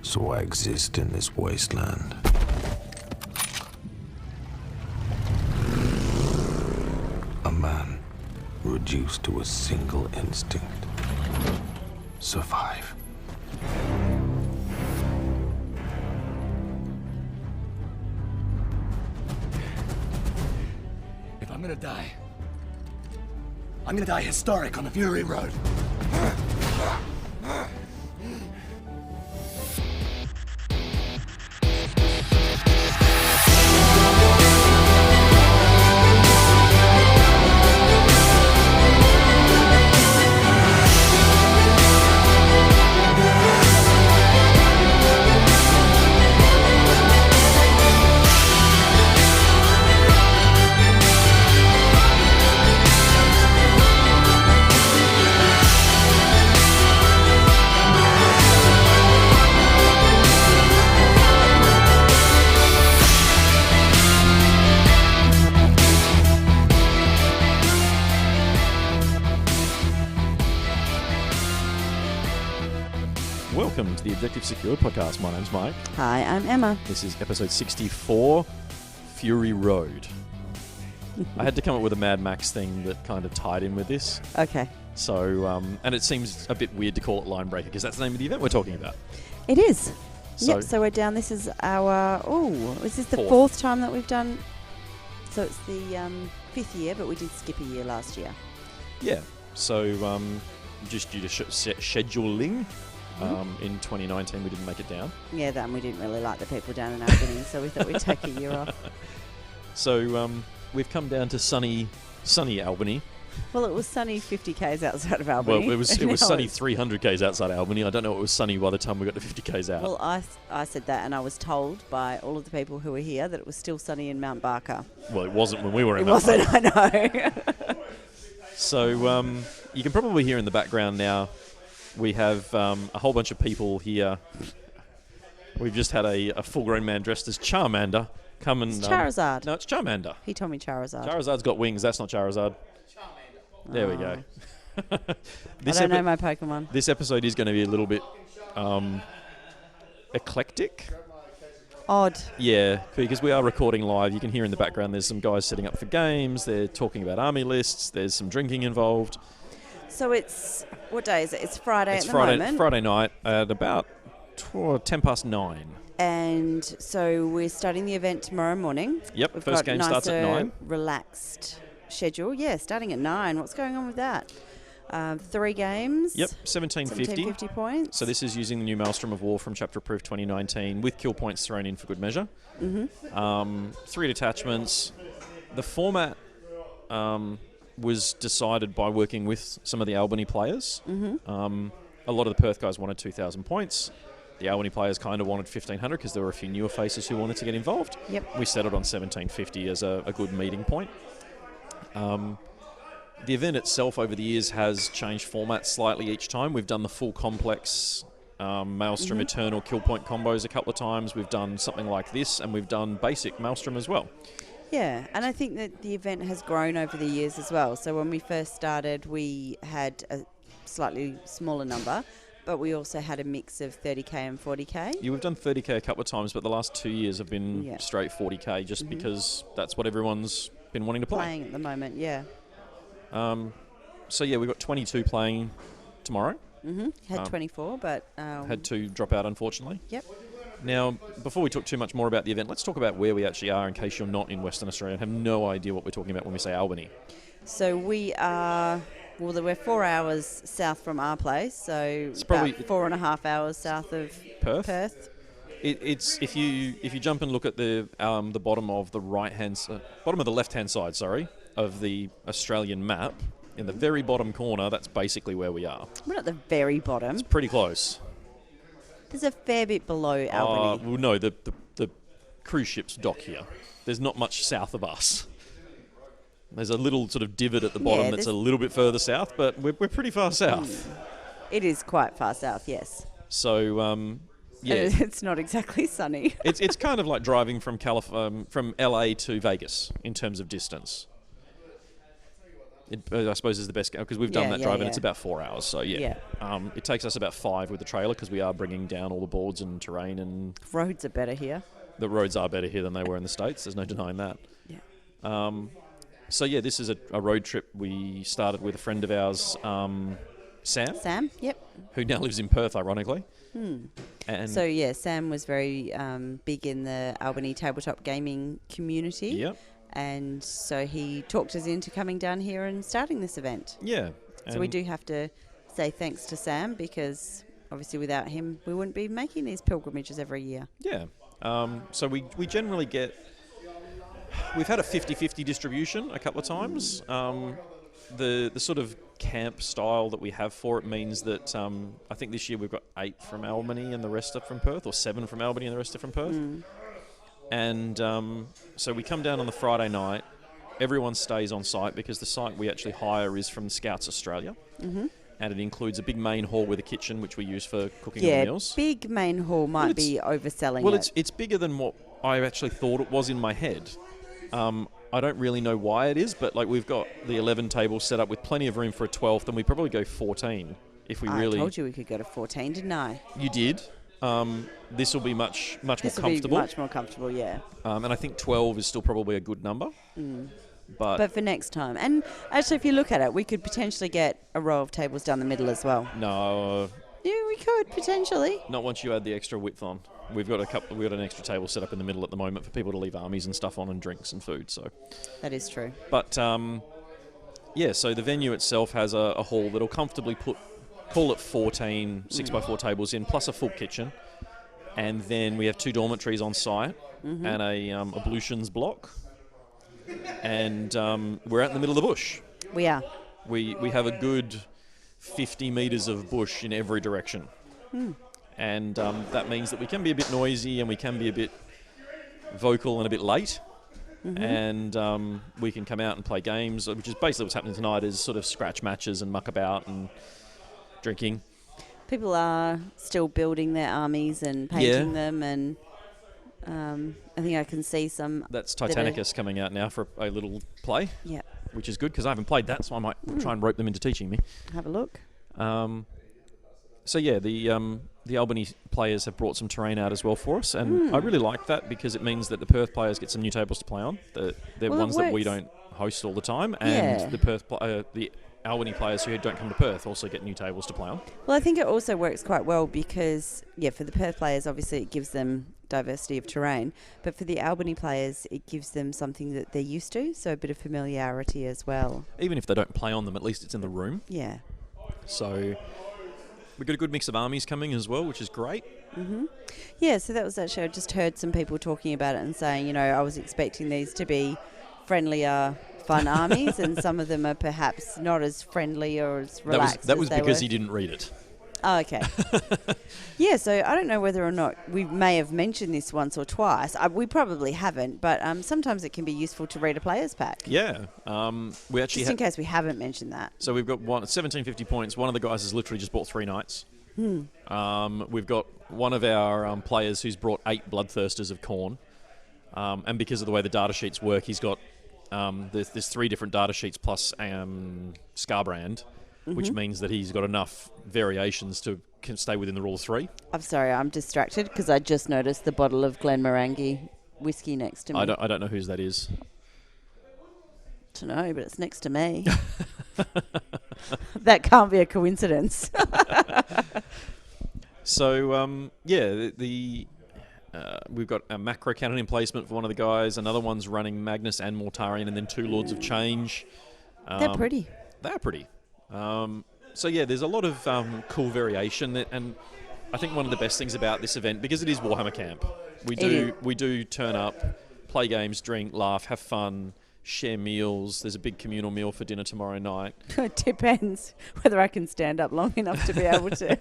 So I exist in this wasteland. A man reduced to a single instinct. Survive. If I'm gonna die, I'm gonna die historic on the Fury Road. Welcome to the Objective Secure podcast. My name's Mike. Hi, I'm Emma. This is episode 64, Fury Road. I had to come up with a Mad Max thing that kind of tied in with this. Okay. So, and it seems a bit weird to call it Line Breaker because that's the name of the event we're talking about. It is. So, Yep, so we're down. This is our, is this the Fourth. fourth time that we've done? So it's the fifth year, but we did skip a year last year. Yeah. So, just due to scheduling, in 2019 we didn't make it down. Yeah, then we didn't really like the people down in Albany, so we thought we'd take a year off. So, we've come down to sunny Albany. Well, it was sunny 50 k's outside of Albany. Well, it was sunny 300 k's outside Albany. I don't know it was sunny by the time we got to 50 k's out. Well, I said that, and I was told by all of the people who were here that it was still sunny in Mount Barker. Well, it wasn't when we were in It Mount wasn't, Barker. I know. So you can probably hear in the background now, we have a whole bunch of people here. We've just had a full-grown man dressed as Charmander come and... It's Charizard. No, it's Charmander. He told me Charizard. Charizard's got wings. That's not Charizard. There we go. I don't know my Pokemon. This episode is going to be a little bit eclectic. Odd. Yeah, because we are recording live. You can hear in the background there's some guys setting up for games. They're talking about army lists. There's some drinking involved. So it's, what day is it? It's Friday It's at the moment. Friday night at about 9:10. And so we're starting the event tomorrow morning. Yep, We've first got game a starts at 9. Relaxed schedule. Yeah, starting at 9. What's going on with that? 3 games. Yep, 1750. 1750 points. So this is using the new Maelstrom of War from Chapter Approved 2019 with kill points thrown in for good measure. 3 detachments. The format was decided by working with some of the Albany players. A lot of the Perth guys wanted 2,000 points. The Albany players kind of wanted 1,500 because there were a few newer faces who wanted to get involved. Yep. We settled on 1750 as a good meeting point. The event itself over the years has changed format slightly each time. We've done the full complex Maelstrom Eternal kill point combos a couple of times. We've done something like this, and we've done basic Maelstrom as well. Yeah, and I think that the event has grown over the years as well. So when we first started, we had a slightly smaller number, but we also had a mix of 30k and 40k. Yeah, we've done 30k a couple of times, but the last 2 years have been straight 40k just because that's what everyone's been wanting to play. Playing at the moment, yeah. So yeah, we've got 22 playing tomorrow. Had 24, but... Had 2 drop out, unfortunately. Yep. Now, before we talk too much more about the event, let's talk about where we actually are in case you're not in Western Australia and have no idea what we're talking about when we say Albany. So we are... Well, we're 4 hours south from our place, so It's about probably 4.5 hours south of Perth. It's if you jump and look at the bottom of the bottom of the left-hand side, of the Australian map, in the very bottom corner, that's basically where we are. We're at the very bottom. It's pretty close. There's a fair bit below Albany. Well, no, the cruise ships dock here. There's not much south of us. There's a little sort of divot at the bottom that's a little bit further south, but we're pretty far south. It is quite far south, yes. So, yeah. It's not exactly sunny. It's kind of like driving from LA to Vegas in terms of distance. I suppose is the best because we've done that drive and it's yeah. about 4 hours. So yeah. It takes us about 5 with the trailer because we are bringing down all the boards and terrain, and Roads are better here. the roads are better here than they were in the States. There's no denying that. Yeah. So yeah, this is a road trip we started with a friend of ours, Sam, Yep. who now lives in Perth, ironically. And So yeah, Sam was very big in the Albany tabletop gaming community. Yep. And so he talked us into coming down here and starting this event. Yeah. So we do have to say thanks to Sam, because obviously without him we wouldn't be making these pilgrimages every year. Yeah. So we generally get... We've had a 50-50 distribution a couple of times. The sort of camp style that we have for it means that I think this year we've got 8 from Albany and the rest are from Perth, or 7 from Albany and the rest are from Perth. And so we come down on the Friday night. Everyone stays on site because the site we actually hire is from Scouts Australia. And it includes a big main hall with a kitchen, which we use for cooking all the meals. Big main hall might be overselling Well, it. it's bigger than what I actually thought it was in my head. I don't really know why it is, but like we've got the 11 tables set up with plenty of room for a 12th, and we probably go 14 if we really... I told you we could go to 14, didn't I? You did. This will be much more This will comfortable. be much more comfortable, yeah. And I think 12 is still probably a good number. But for next time. And actually, if you look at it, we could potentially get a row of tables down the middle as well. no, Yeah, we could, potentially. not once you add the extra width on. We've got an extra table set up in the middle at the moment for people to leave armies and stuff on, and drinks and food. So, That is true. but yeah, so the venue itself has a hall that'll comfortably call it 14 6x4 tables in, plus a full kitchen, and then we have 2 dormitories on site and a ablutions block, and we're out in the middle of the bush. We are. We have a good 50 metres of bush in every direction. And that means that we can be a bit noisy and we can be a bit vocal and a bit late. And we can come out and play games, which is basically what's happening tonight, is sort of scratch matches and muck about and drinking. People are still building their armies and painting them, and I think I can see some... That's Titanicus coming out now for a little play, Yeah, which is good because I haven't played that, so I might try and rope them into teaching me. have a look. So yeah, the Albany players have brought some terrain out as well for us, and I really like that because it means that the Perth players get some new tables to play on. They're Well, ones it that we works. don't host all the time, and Yeah. the Albany players who don't come to Perth also get new tables to play on. Well, I think it also works quite well because, for the Perth players, obviously it gives them diversity of terrain, but for the Albany players, it gives them something that they're used to, so a bit of familiarity as well. Even if they don't play on them, at least it's in the room. Yeah. So we've got a good mix of armies coming as well, which is great. Yeah, so that was actually, I just heard some people talking about it and saying, I was expecting these to be friendlier, fun armies, and some of them are perhaps not as friendly or as relaxed That was as they because were. he didn't read it. Oh, okay. Yeah, so I don't know whether or not we may have mentioned this once or twice. We probably haven't, but sometimes it can be useful to read a player's pack. Yeah. We actually Just in case we haven't mentioned that. So we've got 1750 points. One of the guys has literally just bought 3 nights. We've got one of our players who's brought 8 bloodthirsters of corn. And because of the way the data sheets work, he's got there's 3 different data sheets plus Scarbrand, which means that he's got enough variations to can stay within the rule of 3. I'm sorry, I'm distracted because I just noticed the bottle of Glenmorangie whiskey next to me. I don't know whose that is. To know, but it's next to me. That can't be a coincidence. So we've got a macro cannon emplacement for one of the guys. Another one's running Magnus and Mortarion, and then 2 Lords of Change. They're pretty. They're pretty. So yeah, there's a lot of cool variation, and I think one of the best things about this event, because it is Warhammer Camp, we do turn up, play games, drink, laugh, have fun, share meals. There's a big communal meal for dinner tomorrow night. It depends whether I can stand up long enough to be able to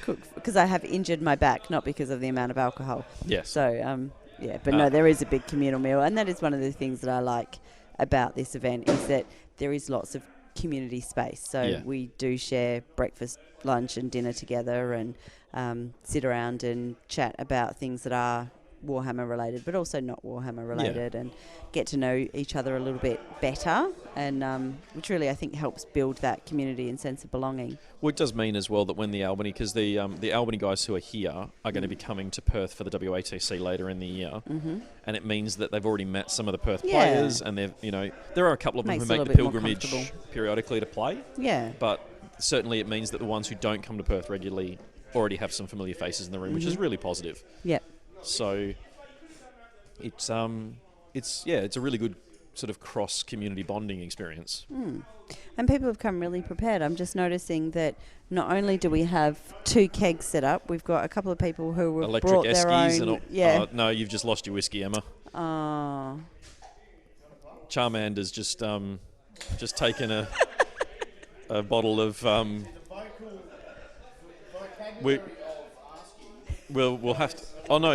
cook, because I have injured my back, not because of the amount of alcohol. Yes. So, no, there is a big communal meal, and that is one of the things that I like about this event, is that there is lots of community space. So we do share breakfast, lunch and dinner together, and sit around and chat about things that are Warhammer related, but also not Warhammer related, and get to know each other a little bit better, and which really I think helps build that community and sense of belonging. Well, it does mean as well that when the Albany, because the Albany guys who are here are going to be coming to Perth for the WATC later in the year, and it means that they've already met some of the Perth players, and they've, there are a couple of them Makes who it a make the little bit more pilgrimage periodically to play. Yeah. But certainly it means that the ones who don't come to Perth regularly already have some familiar faces in the room, which is really positive. Yeah. So it's a really good sort of cross-community bonding experience. And people have come really prepared. I'm just noticing that not only do we have 2 kegs set up, we've got a couple of people who have Electric brought their eskies own. and no, you've just lost your whiskey, Emma. Oh. Charmander's just taken a bottle of we'll have to. Oh no,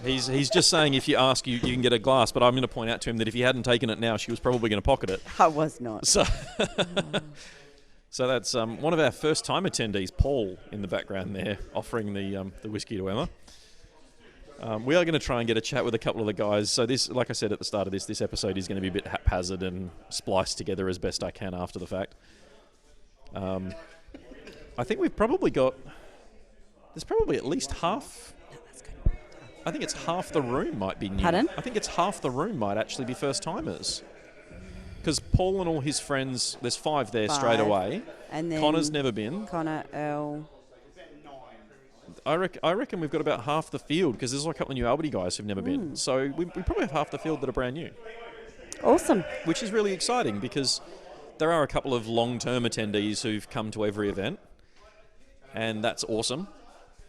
he's just saying if you ask, you can get a glass. But I'm going to point out to him that if he hadn't taken it now, she was probably going to pocket it. I was not. So, so that's one of our first time attendees, Paul, in the background there, offering the whiskey to Emma. We are going to try and get a chat with a couple of the guys. So this, like I said at the start of this episode is going to be a bit haphazard and spliced together as best I can after the fact. I think we've probably got. There's probably at least half. I think it's half the room might be new. Pardon? I think it's half the room might actually be first timers. Because Paul and all his friends, there's 5 there straight away. And then Connor's never been. Connor, Earl. I reckon we've got about half the field because there's a couple of new Albany guys who've never been. So we probably have half the field that are brand new. Awesome. Which is really exciting because there are a couple of long-term attendees who've come to every event. And that's awesome.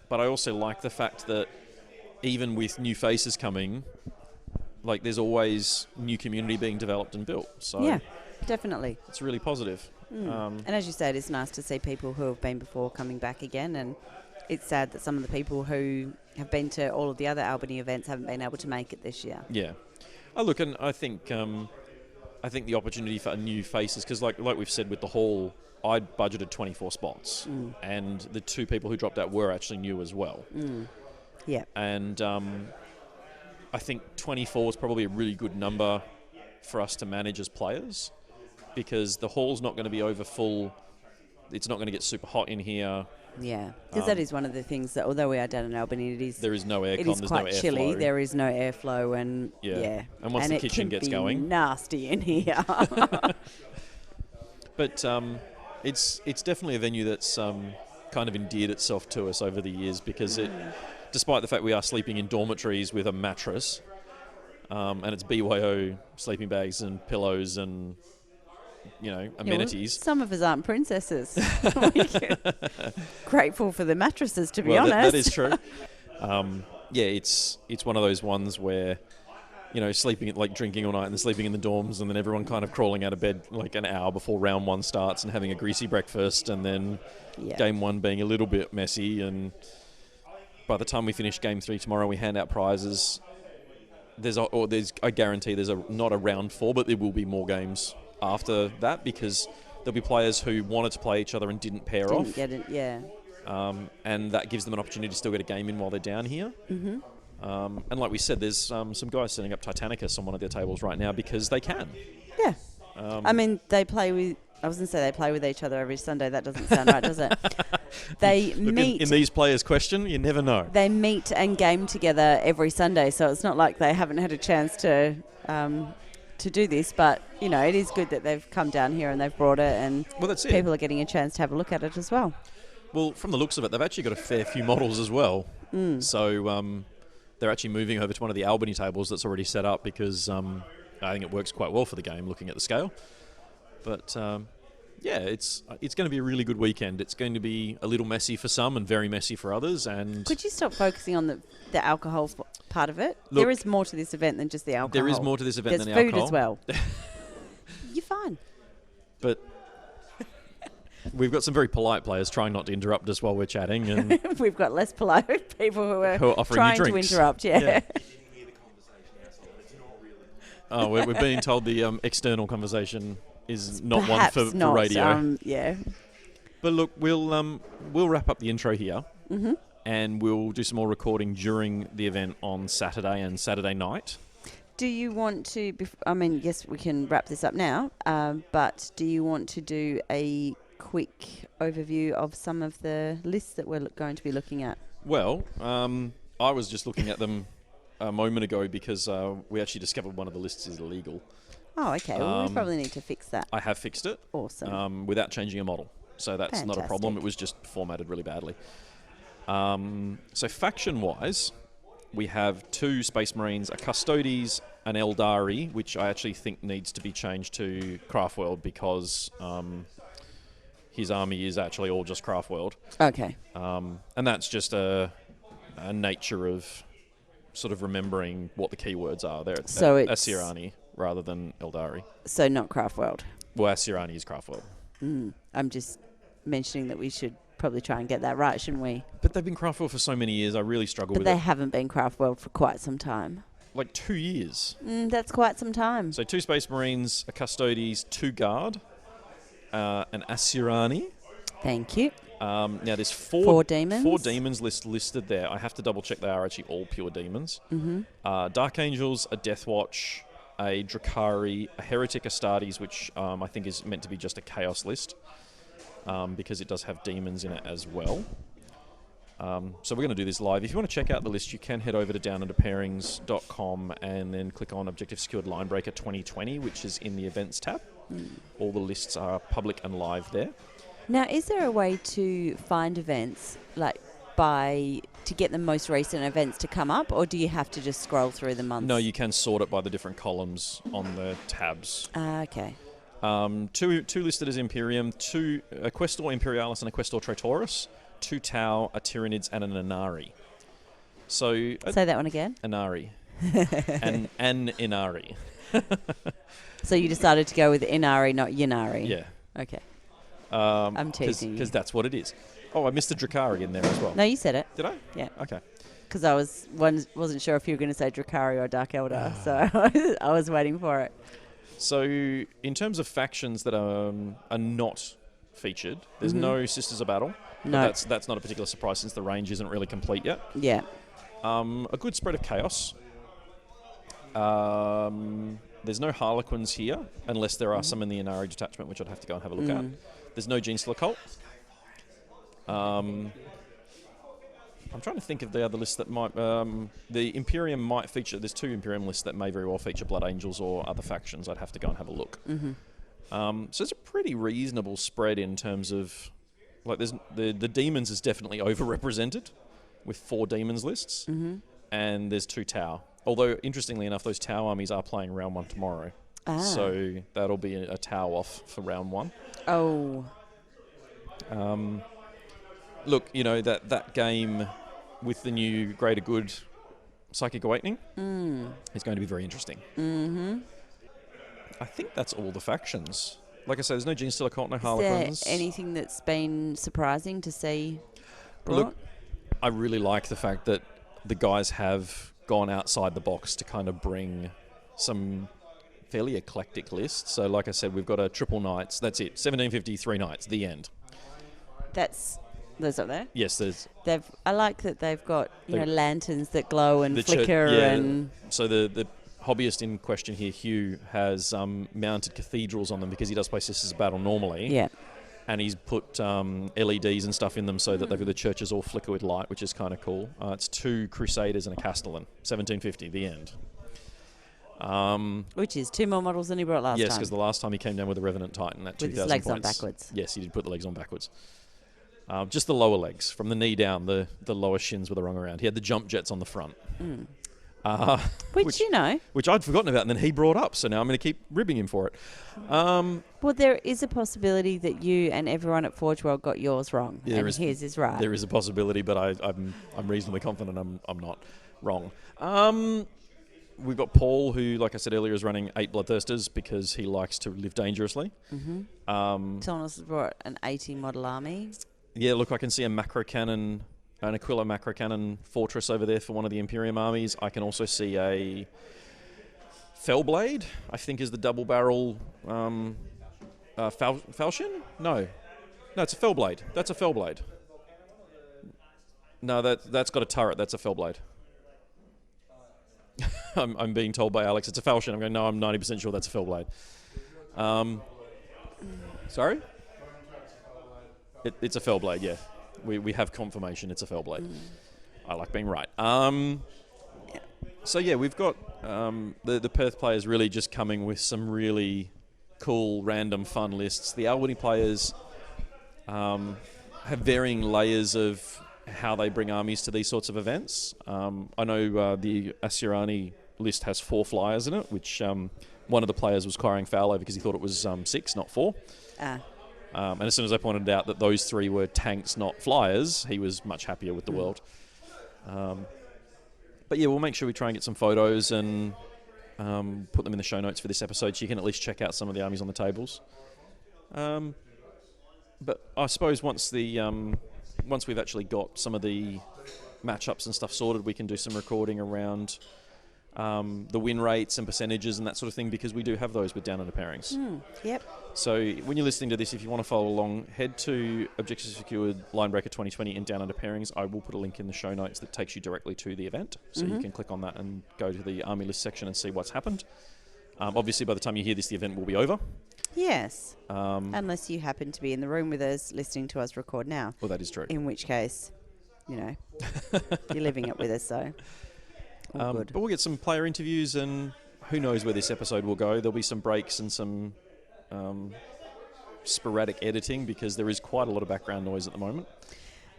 But I also like the fact that even with new faces coming, like there's always new community being developed and built. So yeah, definitely. It's really positive. And as you said, it's nice to see people who have been before coming back again. And it's sad that some of the people who have been to all of the other Albany events haven't been able to make it this year. Yeah. Oh, look, and I think the opportunity for new faces, because like we've said with the hall, I'd budgeted 24 spots, and the 2 people who dropped out were actually new as well. Yeah. And I think 24 is probably a really good number for us to manage as players, because the hall's not going to be over full. It's not going to get super hot in here. Yeah, because that is one of the things that, although we are down in Albany, there is no aircon, it is there's quite no airflow. chilly. There is no airflow, and And once the kitchen gets going, nasty in here. But it's definitely a venue that's kind of endeared itself to us over the years, because despite the fact we are sleeping in dormitories with a mattress, and it's BYO sleeping bags and pillows and amenities. Some of us aren't princesses. Grateful for the mattresses, to be honest. That is true. It's one of those ones where, sleeping, like drinking all night and then sleeping in the dorms, and then everyone kind of crawling out of bed like an hour before round 1 starts and having a greasy breakfast, and then game 1 being a little bit messy. And by the time we finish game 3 tomorrow, we hand out prizes. I guarantee there's not a round 4, but there will be more games after that, because there'll be players who wanted to play each other and didn't pair off. Get it, yeah. And that gives them an opportunity to still get a game in while they're down here. And like we said, there's some guys setting up Titanicus on one of their tables right now because they can. Yeah. I mean, they play with... I was going to say they play with each other every Sunday. That doesn't sound right, does it? They meet... In these players' question, you never know. They meet and game together every Sunday, so it's not like they haven't had a chance to do this, but, it is good that they've come down here and they've brought it, and people are getting a chance to have a look at it as well. Well, from the looks of it, they've actually got a fair few models as well. So they're actually moving over to one of the Albany tables that's already set up, because I think it works quite well for the game, looking at the scale. But it's going to be a really good weekend. It's going to be a little messy for some and very messy for others. And could you stop focusing on the alcohol part of it? Look, there is more to this event than just the alcohol. There is more to this event than the alcohol. alcohol. There's food as well. You're fine. But we've got some very polite players trying not to interrupt us while we're chatting, and we've got less polite people who are offering trying you to drinks. interrupt. Yeah. Oh, we're being told the external conversation is not Perhaps one for not, radio. yeah. But look, we'll wrap up the intro here. and we'll do some more recording during the event on Saturday and Saturday night. Do you want to, yes, we can wrap this up now, but do you want to do a quick overview of some of the lists that we're going to be looking at? Well, I was just looking at them a moment ago because we actually discovered one of the lists is illegal. Oh, okay. Well, we probably need to fix that. I have fixed it. Awesome. Without changing a model. So that's not a problem. It was just formatted really badly. So faction-wise, we have 2 Space Marines, a Custodes, an Eldari, which I actually think needs to be changed to Craftworld because his army is actually all just Craftworld. Okay. And that's just a nature of sort of remembering what the keywords are. They're so it's Asirani rather than Eldari. So not Craftworld. Well, Asirani is Craftworld. I'm just mentioning that we should probably try and get that right, shouldn't we? But they've been Craftworld for so many years. I really struggle with it. But they haven't been Craftworld for quite some time. Like 2 years. That's quite some time. So 2 Space Marines, a Custodes, 2 Guard, an Asirani. Thank you. Now there's 4 demons. 4 demons listed there. I have to double check they are actually all pure demons. Dark Angels, a Death Watch, a Drakari, a Heretic Astartes, which I think is meant to be just a Chaos list because it does have demons in it as well. So we're going to do this live. If you want to check out the list, you can head over to downunderpairings.com and then click on Objective Secured Linebreaker 2020, which is in the Events tab. All the lists are public and live there. Now, is there a way to find events, like to get the most recent events to come up, or do you have to just scroll through the months? No, you can sort it by the different columns on the tabs. Okay. 2 listed as Imperium, a Questor Imperialis and a Questor Traitoris, 2 Tau, a Tyranids, and an Inari. So say that one again. Inari. An Inari. So you decided to go with Inari, not Yinari. Yeah. Okay. I'm teasing you. Because that's what it is. Oh, I missed the Drakari in there as well. No, you said it. Did I? Yeah. Okay. Because I wasn't sure if you were going to say Drakari or Dark Eldar, so I was waiting for it. So in terms of factions that are not featured, there's no Sisters of Battle. No. That's not a particular surprise since the range isn't really complete yet. Yeah. A good spread of chaos. There's no Harlequins here, unless there are some in the Inari detachment, which I'd have to go and have a look at. There's no Genestealer Cult. I'm trying to think of the other lists that might... the Imperium might feature... There's 2 Imperium lists that may very well feature Blood Angels or other factions. I'd have to go and have a look. So it's a pretty reasonable spread in terms of... Like, there's the Demons is definitely overrepresented with 4 Demons lists. And there's 2 Tau. Although, interestingly enough, those Tau armies are playing round 1 tomorrow. So that'll be a Tau off for round 1. Oh. Look, you know, that game with the new Greater Good Psychic Awakening is going to be very interesting. I think that's all the factions. Like I said, there's no Genestealer Cult, no Harlequins. Is there anything that's been surprising to see brought? Look, I really like the fact that the guys have gone outside the box to kind of bring some fairly eclectic lists. So like I said, we've got a triple knights. That's it. 1750, 3 knights. The end. There's up there? Yes, there's... I like that they've got lanterns that glow and flicker and... So the hobbyist in question here, Hugh, has mounted cathedrals on them because he does play Sisters of Battle normally. Yeah. And he's put LEDs and stuff in them so that the churches all flicker with light, which is kind of cool. It's 2 Crusaders and a Castellan. 1750, the end. Which is 2 more models than he brought last time. Yes, because the last time he came down with a Revenant Titan at 2,000 points. With his legs on backwards. Yes, he did put the legs on backwards. Just the lower legs, from the knee down, the lower shins were the wrong around. He had the jump jets on the front. Which, you know. Which I'd forgotten about, and then he brought up, so now I'm going to keep ribbing him for it. Well, there is a possibility that you and everyone at Forge World got yours wrong, and his is right. There is a possibility, but I'm reasonably confident I'm not wrong. We've got Paul, who, like I said earlier, is running 8 Bloodthirsters because he likes to live dangerously. Someone else has brought an 80 model army. Yeah, look, I can see a macro cannon, an Aquila macro cannon fortress over there for one of the Imperium armies. I can also see a Fellblade, I think is the double barrel falchion? No, it's a Fellblade. That's a Fellblade. No, that's got a turret. That's a Fellblade. I'm being told by Alex it's a falchion. I'm going, no, I'm 90% sure that's a Fellblade. Sorry? It's a Fellblade, yeah. We have confirmation it's a Fellblade. I like being right. So, yeah, we've got the Perth players really just coming with some really cool, random, fun lists. The Albany players have varying layers of how they bring armies to these sorts of events. I know the Asirani list has 4 flyers in it, which one of the players was crying foul over because he thought it was 6, not 4. And as soon as I pointed out that those 3 were tanks, not flyers, he was much happier with the world. But yeah, we'll make sure we try and get some photos and put them in the show notes for this episode so you can at least check out some of the armies on the tables. But I suppose once we've actually got some of the matchups and stuff sorted, we can do some recording around the win rates and percentages and that sort of thing, because we do have those with Down Under pairings. Yep. So when you're listening to this, if you want to follow along, head to Objectives Secured Linebreaker 2020 in Down Under pairings. I will put a link in the show notes that takes you directly to the event, so you can click on that and go to the army list section and see what's happened. Obviously, by the time you hear this, the event will be over. Yes. Unless you happen to be in the room with us listening to us record now. Well, that is true. In which case, you're living it with us, so... But we'll get some player interviews, and who knows where this episode will go. There'll be some breaks and some sporadic editing, because there is quite a lot of background noise at the moment.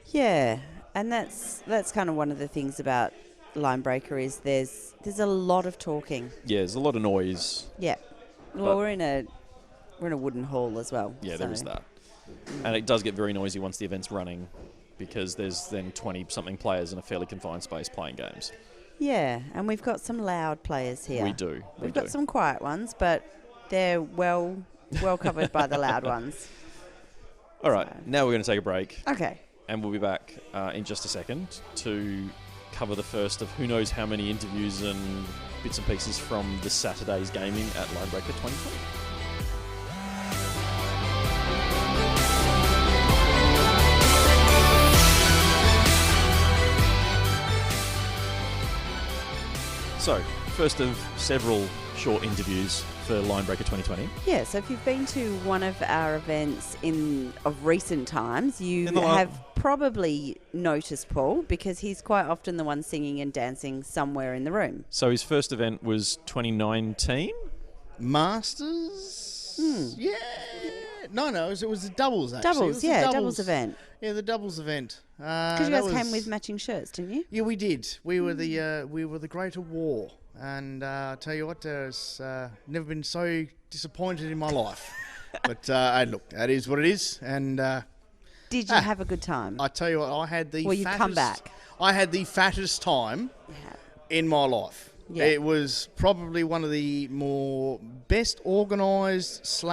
Yeah, and that's kind of one of the things about Linebreaker is there's a lot of talking. Yeah, there's a lot of noise. Yeah. Well, we're in a wooden hall as well. Yeah, there is that. And it does get very noisy once the event's running, because there's then 20-something players in a fairly confined space playing games. Yeah, and we've got some loud players here. We do. We've got some quiet ones, but they're well covered by the loud ones. All right, now we're going to take a break. Okay. And we'll be back in just a second to cover the first of who knows how many interviews and bits and pieces from this Saturday's gaming at Linebreaker 2020. So, first of several short interviews for Linebreaker 2020. Yeah, so if you've been to one of our events of recent times, you have probably noticed Paul, because he's quite often the one singing and dancing somewhere in the room. So his first event was 2019? Masters? Yeah. No, it was the doubles, actually. Doubles event. Yeah, the doubles event. Because you guys came with matching shirts, didn't you? Yeah, we did. We were the Greater War, and I tell you what, there's never been so disappointed in my life. But look, that is what it is. And did you have a good time? I tell you what, I had the you come back. I had the fattest time in my life. Yeah. It was probably one of the more best organised /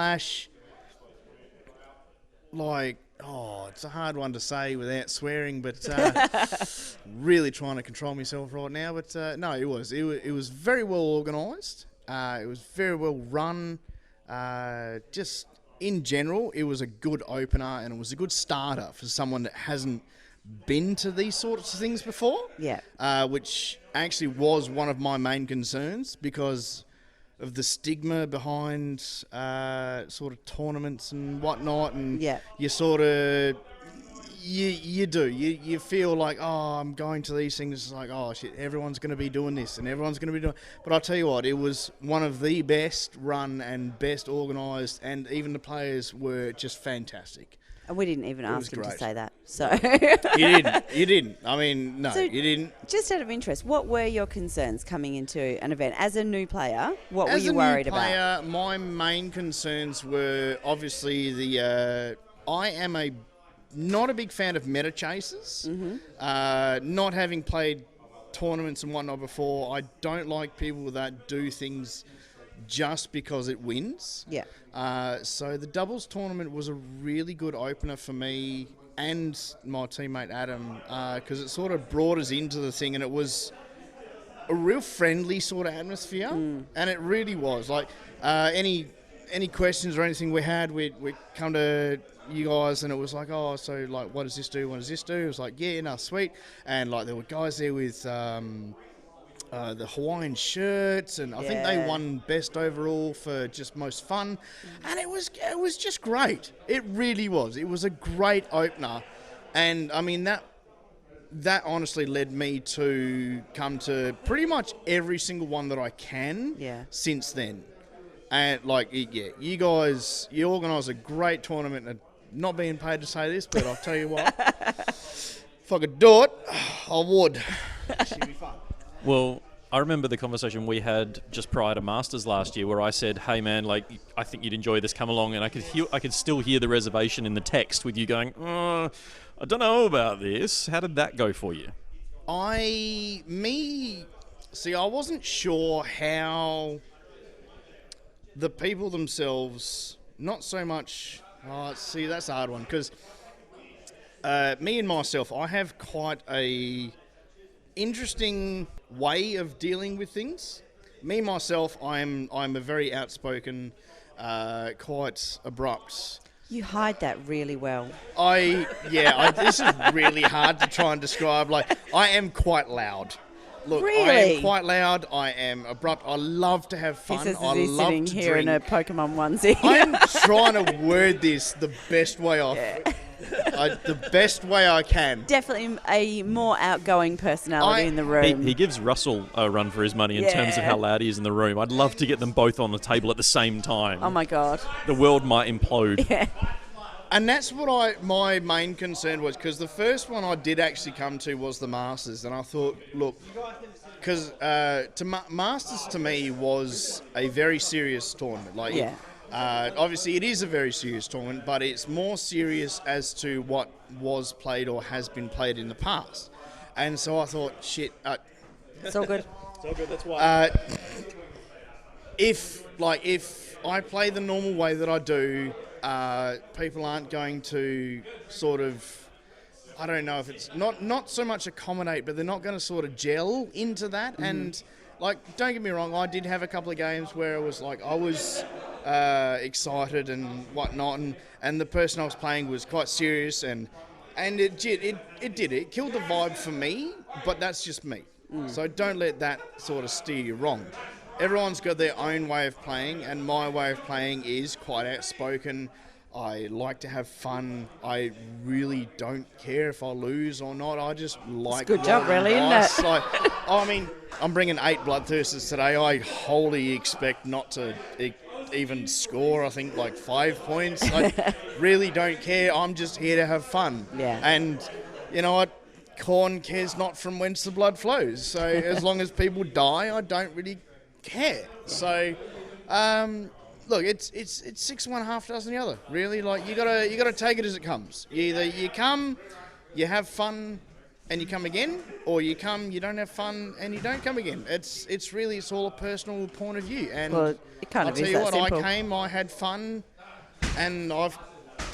it's a hard one to say without swearing, but really trying to control myself right now. But no, it was very well organised. It was very well run. Just in general, it was a good opener, and it was a good starter for someone that hasn't been to these sorts of things before. Yeah. Which actually was one of my main concerns, because of the stigma behind sort of tournaments and whatnot, and you sort of you feel like, oh, I'm going to these things, it's like, oh shit, everyone's going to be doing this and everyone's going to be doing, but I'll tell you what, it was one of the best run and best organised, and even the players were just fantastic. And we didn't even ask him to say that. So You didn't. I mean, no, you didn't. Just out of interest, what were your concerns coming into an event? As a new player, what were you worried about? As a new player, my main concerns were obviously I am not a big fan of meta chasers. Mm-hmm. Not having played tournaments and whatnot before, I don't like people that do things just because it wins. Yeah. So the doubles tournament was a really good opener for me and my teammate Adam, because it sort of brought us into the thing, and it was a real friendly sort of atmosphere, and it really was. Like any questions or anything we had, we'd come to you guys, and it was like, oh, so like, what does this do? What does this do? It was like, yeah, no, sweet. And like, there were guys there with the Hawaiian shirts, and I think they won best overall for just most fun, and it was just great. It really was. It was a great opener, and I mean that honestly led me to come to pretty much every single one that I can since then. And like, you guys, you organise a great tournament, and not being paid to say this, but I'll tell you what, if I could do it, I would. It should be fun. Well, I remember the conversation we had just prior to Masters last year, where I said, "Hey, man, like I think you'd enjoy this. Come along." And I could still hear the reservation in the text with you going, "Oh, I don't know about this." How did that go for you? I wasn't sure how the people themselves, not so much. That's a hard one, because me and myself, I have quite a interesting way of dealing with things. Me myself, I'm a very outspoken, quite abrupt. You hide that really well. This is really hard to try and describe. Like, I am quite loud. Look, really? I am quite loud. I am abrupt. I love to have fun. I love sitting to here drink. in a Pokemon onesie. I'm trying to word this the best way the best way I can. Definitely a more outgoing personality in the room. He gives Russell a run for his money in terms of how loud he is in the room. I'd love to get them both on the table at the same time. Oh my God. The world might implode. Yeah. And that's what my main concern was, because the first one I did actually come to was the Masters, and I thought, look, because Masters to me was a very serious tournament. Like, obviously it is a very serious tournament, but it's more serious as to what was played or has been played in the past. And so I thought, shit. It's all good. It's all good, that's why. If I play the normal way that I do, people aren't going to sort of, I don't know if it's not so much accommodate, but they're not going to sort of gel into that. Mm-hmm. And like, don't get me wrong, I did have a couple of games where it was like I was excited and whatnot, and the person I was playing was quite serious, and it killed the vibe for me, but that's just me. So don't let that sort of steer you wrong. Everyone's got their own way of playing, and my way of playing is quite outspoken. I like to have fun. I really don't care if I lose or not. I just like. It's a good job, really, isn't it? Like, I mean, I'm bringing 8 Bloodthirsters today. I wholly expect not to even score. I think like 5 points. I really don't care. I'm just here to have fun. Yeah. And you know what? Corn cares not from whence the blood flows. So as long as people die, I don't really care. So, look, it's 6 one, half dozen the other. Really, like you gotta take it as it comes. Either you come, you have fun, and you come again, or you come, you don't have fun, and you don't come again. It's all a personal point of view. And well, it kind of I'll tell is you that what, simple. I came, I had fun, and I've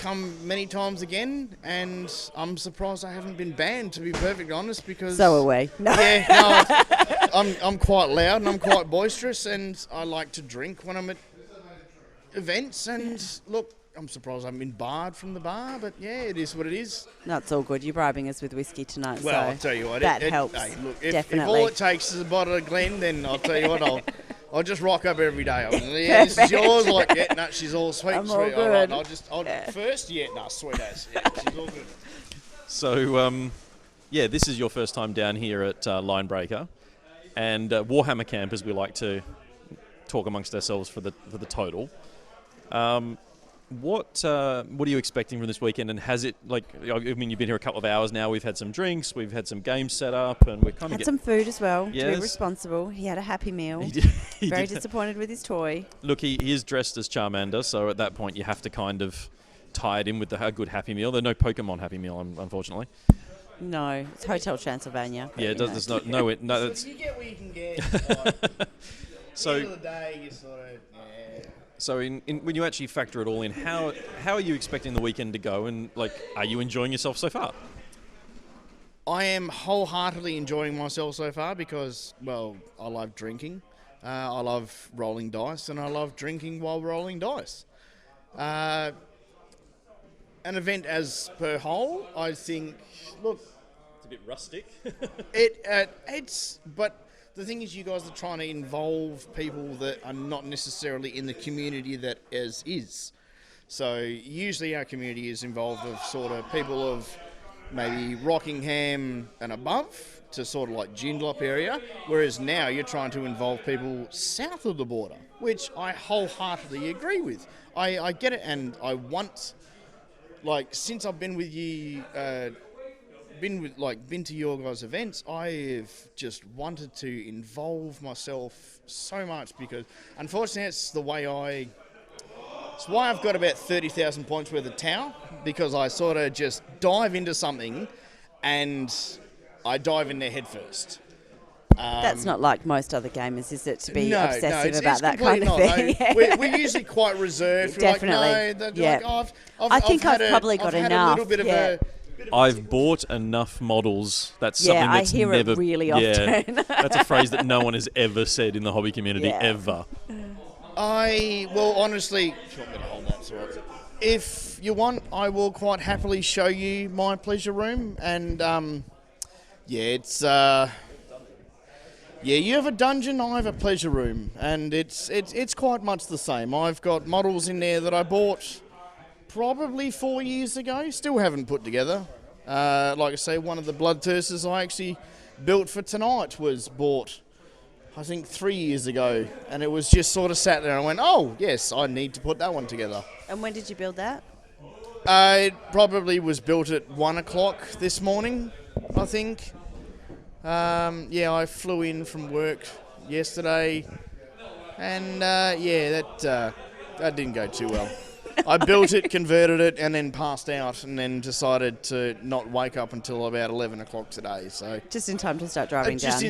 come many times again, and I'm surprised I haven't been banned, to be perfectly honest, because So are we. No. yeah, no, I'm quite loud and I'm quite boisterous, and I like to drink when I'm at events. And look, I'm surprised I haven't been barred from the bar, but yeah, it is what it is. No, it's all good. You're bribing us with whiskey tonight, Well, so I'll tell you what, that it helps. Hey, look, if definitely. all it takes is a bottle of Glen, then I'll tell you what, I'll just rock up every day. Yeah, this is yours. Like, yeah, no, she's all sweet. I'm sweet. all All right, good. First, yeah, no, sweet as. Yeah, she's all good. So, this is your first time down here at Linebreaker, and Warhammer Camp, as we like to talk amongst ourselves for the total. What are you expecting from this weekend? And has it, like, I mean, you've been here a couple of hours now. We've had some drinks, we've had some games set up, and we've kind of some food as well. Yes. To be responsible. He had a happy meal. He Very did. disappointed with his toy. Look, he is dressed as Charmander, so at that point you have to kind of tie it in with a good Happy Meal. There's no Pokemon Happy Meal, unfortunately. No, it's Hotel Transylvania. Yeah, it does. There's no. So you get what you can get. Like, So, end of the day, you sort of, yeah. So when you actually factor it all in, how are you expecting the weekend to go? And, like, are you enjoying yourself so far? I am wholeheartedly enjoying myself so far because, well, I love drinking, I love rolling dice, and I love drinking while rolling dice. And an event as per whole, I think, look, It's a bit rustic. but the thing is, you guys are trying to involve people that are not necessarily in the community that is. So usually our community is involved of sort of people of maybe Rockingham and above to sort of like Joondalup area, whereas now you're trying to involve people south of the border, which I wholeheartedly agree with. I get it, and I want, like, since I've been with you, been to your guys' events, I've just wanted to involve myself so much because, unfortunately, it's why I've got about 30,000 points worth of tower, because I sort of just dive into something and I dive in there head first. That's not like most other gamers, is it, to be obsessive it's about that kind of completely thing? not. No, we're usually quite reserved. Definitely. We're like, I think I've probably got I've enough. Had a little bit of I've bought enough models. That's something I that's hear never... it really Yeah, often. that's a phrase that no one has ever said in the hobby community, ever. Honestly, do you want me to hold that? If you want, I will quite happily show you my pleasure room. And, it's... you have a dungeon, I have a pleasure room. And it's quite much the same. I've got models in there that I bought probably 4 years ago. Still haven't put together. Like I say, one of the bloodthirsters I actually built for tonight was bought, I think, 3 years ago, and it was just sort of sat there and I went, oh, yes, I need to put that one together. And when did you build that? It probably was built at 1 o'clock this morning, I think. I flew in from work yesterday, and that didn't go too well. I built it, converted it, and then passed out, and then decided to not wake up until about 11 o'clock today. So just in time to start driving down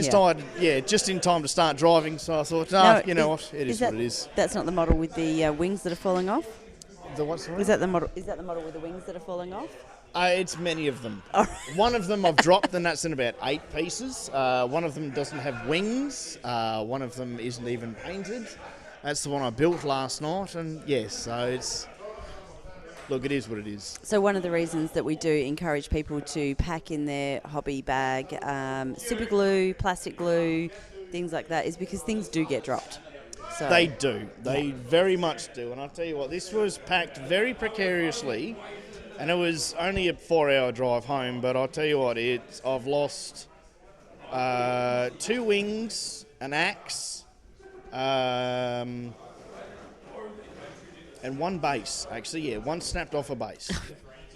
here. Just in time to start driving. So I thought, you know what, it is what it is. That's not the model with the wings that are falling off? The what? Sorry? Is that the model with the wings that are falling off? It's many of them. One of them I've dropped, and that's in about 8 pieces. One of them doesn't have wings. One of them isn't even painted. That's the one I built last night, and yes, so it's... Look, it is what it is. So one of the reasons that we do encourage people to pack in their hobby bag super glue, plastic glue, things like that, is because things do get dropped. So they do. They very much do. And I'll tell you what, this was packed very precariously, and it was only a 4-hour drive home, but I'll tell you what, I've lost 2 wings, an axe, and 1 base, actually, one snapped off a base.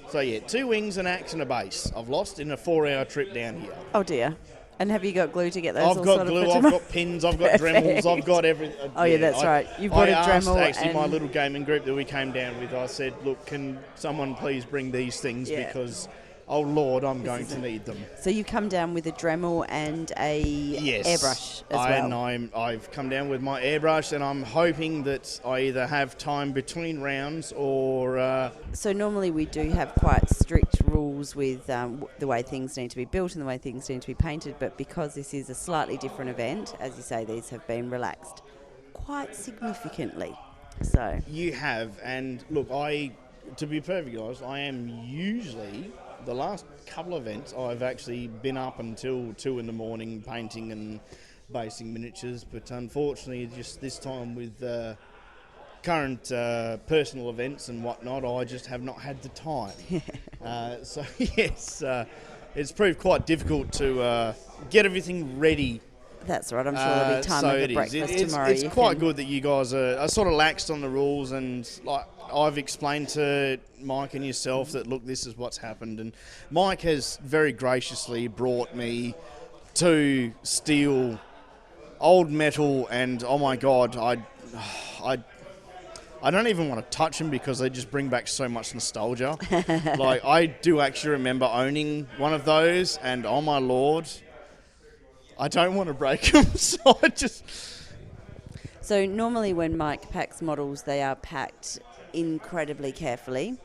So 2 wings, an axe, and a base I've lost in a 4-hour trip down here. Oh dear. And have you got glue to get those? I've got glue, I've got pins, I've got Dremels, I've got everything. Oh yeah, that's right. You've got a Dremel. Actually, my little gaming group that we came down with, I said, look, can someone please bring these things because, oh Lord, I'm going to need them. So you come down with a Dremel and a airbrush as well. And I've come down with my airbrush, and I'm hoping that I either have time between rounds or... So normally we do have quite strict rules with the way things need to be built and the way things need to be painted, but because this is a slightly different event, as you say, these have been relaxed quite significantly. So you have, and look, to be perfectly honest, I am usually... The last couple of events, I've actually been up until 2 in the morning painting and basing miniatures, but unfortunately, just this time with current personal events and whatnot, I just have not had the time. So yes, it's proved quite difficult to get everything ready. That's right. I'm sure there'll be time over breakfast tomorrow. It's quite good that you guys are sort of laxed on the rules, and like I've explained to Mike and yourself that look, this is what's happened, and Mike has very graciously brought me 2 steel, old metal, and oh my God, I don't even want to touch them because they just bring back so much nostalgia. Like I do actually remember owning one of those, and oh my Lord, I don't want to break them, so I just... So normally when Mike packs models, they are packed incredibly carefully.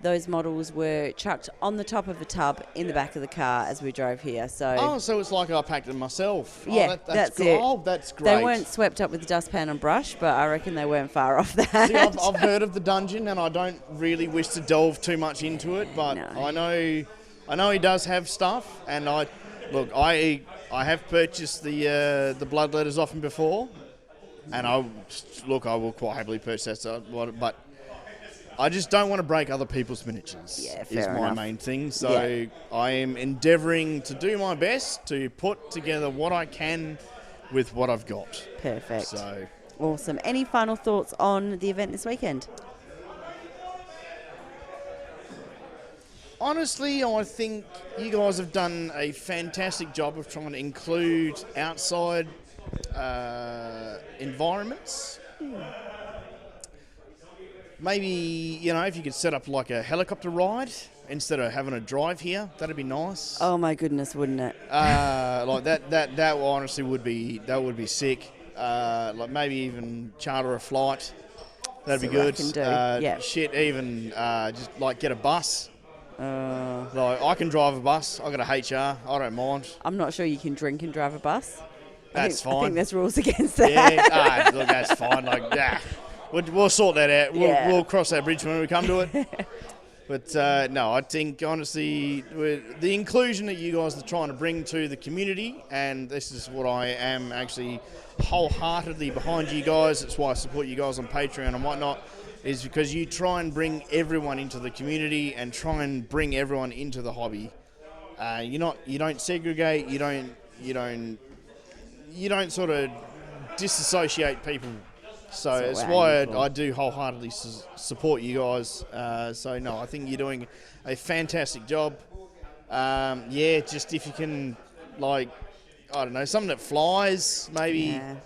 those models were chucked on the top of a tub in the back of the car as we drove here. So Oh, so it's like I packed them myself. yeah, that's good. it. Oh, that's great. They weren't swept up with dustpan and brush, but I reckon they weren't far off that. See, I've heard of the dungeon, and I don't really wish to delve too much into it, but No. I know he does have stuff, and I have purchased the bloodletters off him before, and I will quite happily purchase that, but I just don't want to break other people's miniatures. Yeah, is fair my enough. main thing. So I am endeavouring to do my best to put together what I can with what I've got. Perfect. So Awesome. Any final thoughts on the event this weekend? honestly, I think you guys have done a fantastic job of trying to include outside environments. Maybe, if you could set up like a helicopter ride instead of having a drive here, that'd be nice. Oh my goodness, wouldn't it? Like that honestly would be sick. Like maybe even charter a flight. That'd be See what I good. can do. Yeah. Shit, even just like get a bus. Like I can drive a bus. I got a HR. I don't mind. I'm not sure you can drink and drive a bus. That's I fine. think there's rules against that. Yeah, look, that's fine. Like, we'll sort that out. We'll cross that bridge when we come to it. But no, I think honestly, the inclusion that you guys are trying to bring to the community, and this is what I am actually wholeheartedly behind you guys. That's why I support you guys on Patreon and whatnot. Is because you try and bring everyone into the community and try and bring everyone into the hobby. You don't segregate. You don't sort of disassociate people. So That's it's what we're why aiming for. I do wholeheartedly support you guys. So no, I think you're doing a fantastic job. Just if you can, like, I don't know, something that flies, maybe Yeah.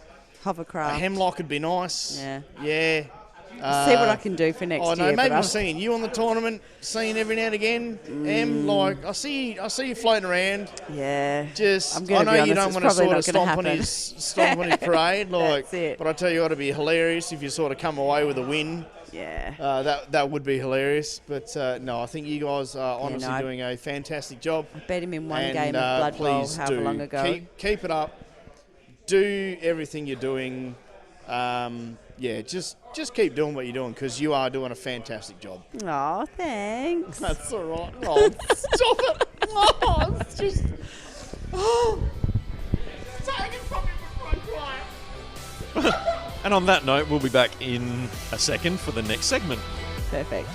Hovercraft. a hemlock would be nice. Yeah. Yeah. See what I can do for next Oh year. no, but maybe I'll- we're seeing you on the tournament, seeing every now and again. Like I see you floating around. Yeah. Just, I'm I gonna know be you honest, don't it's want to probably sort not of gonna stomp on happen. stomp on his parade, like. That's it. But I tell you, it'd be hilarious if you sort of come away with a win. Yeah. That would be hilarious. But no, I think you guys are honestly no, I- doing a fantastic job. Bet him in one And, game of Blood Bowl please however do long ago. keep it up. Do everything you're doing. Just keep doing what you're doing because you are doing a fantastic job. Aw, thanks. That's all right. Oh, stop it. Oh, it's just. Oh. Take it from me before I cry. And on that note, we'll be back in a second for the next segment. Perfect.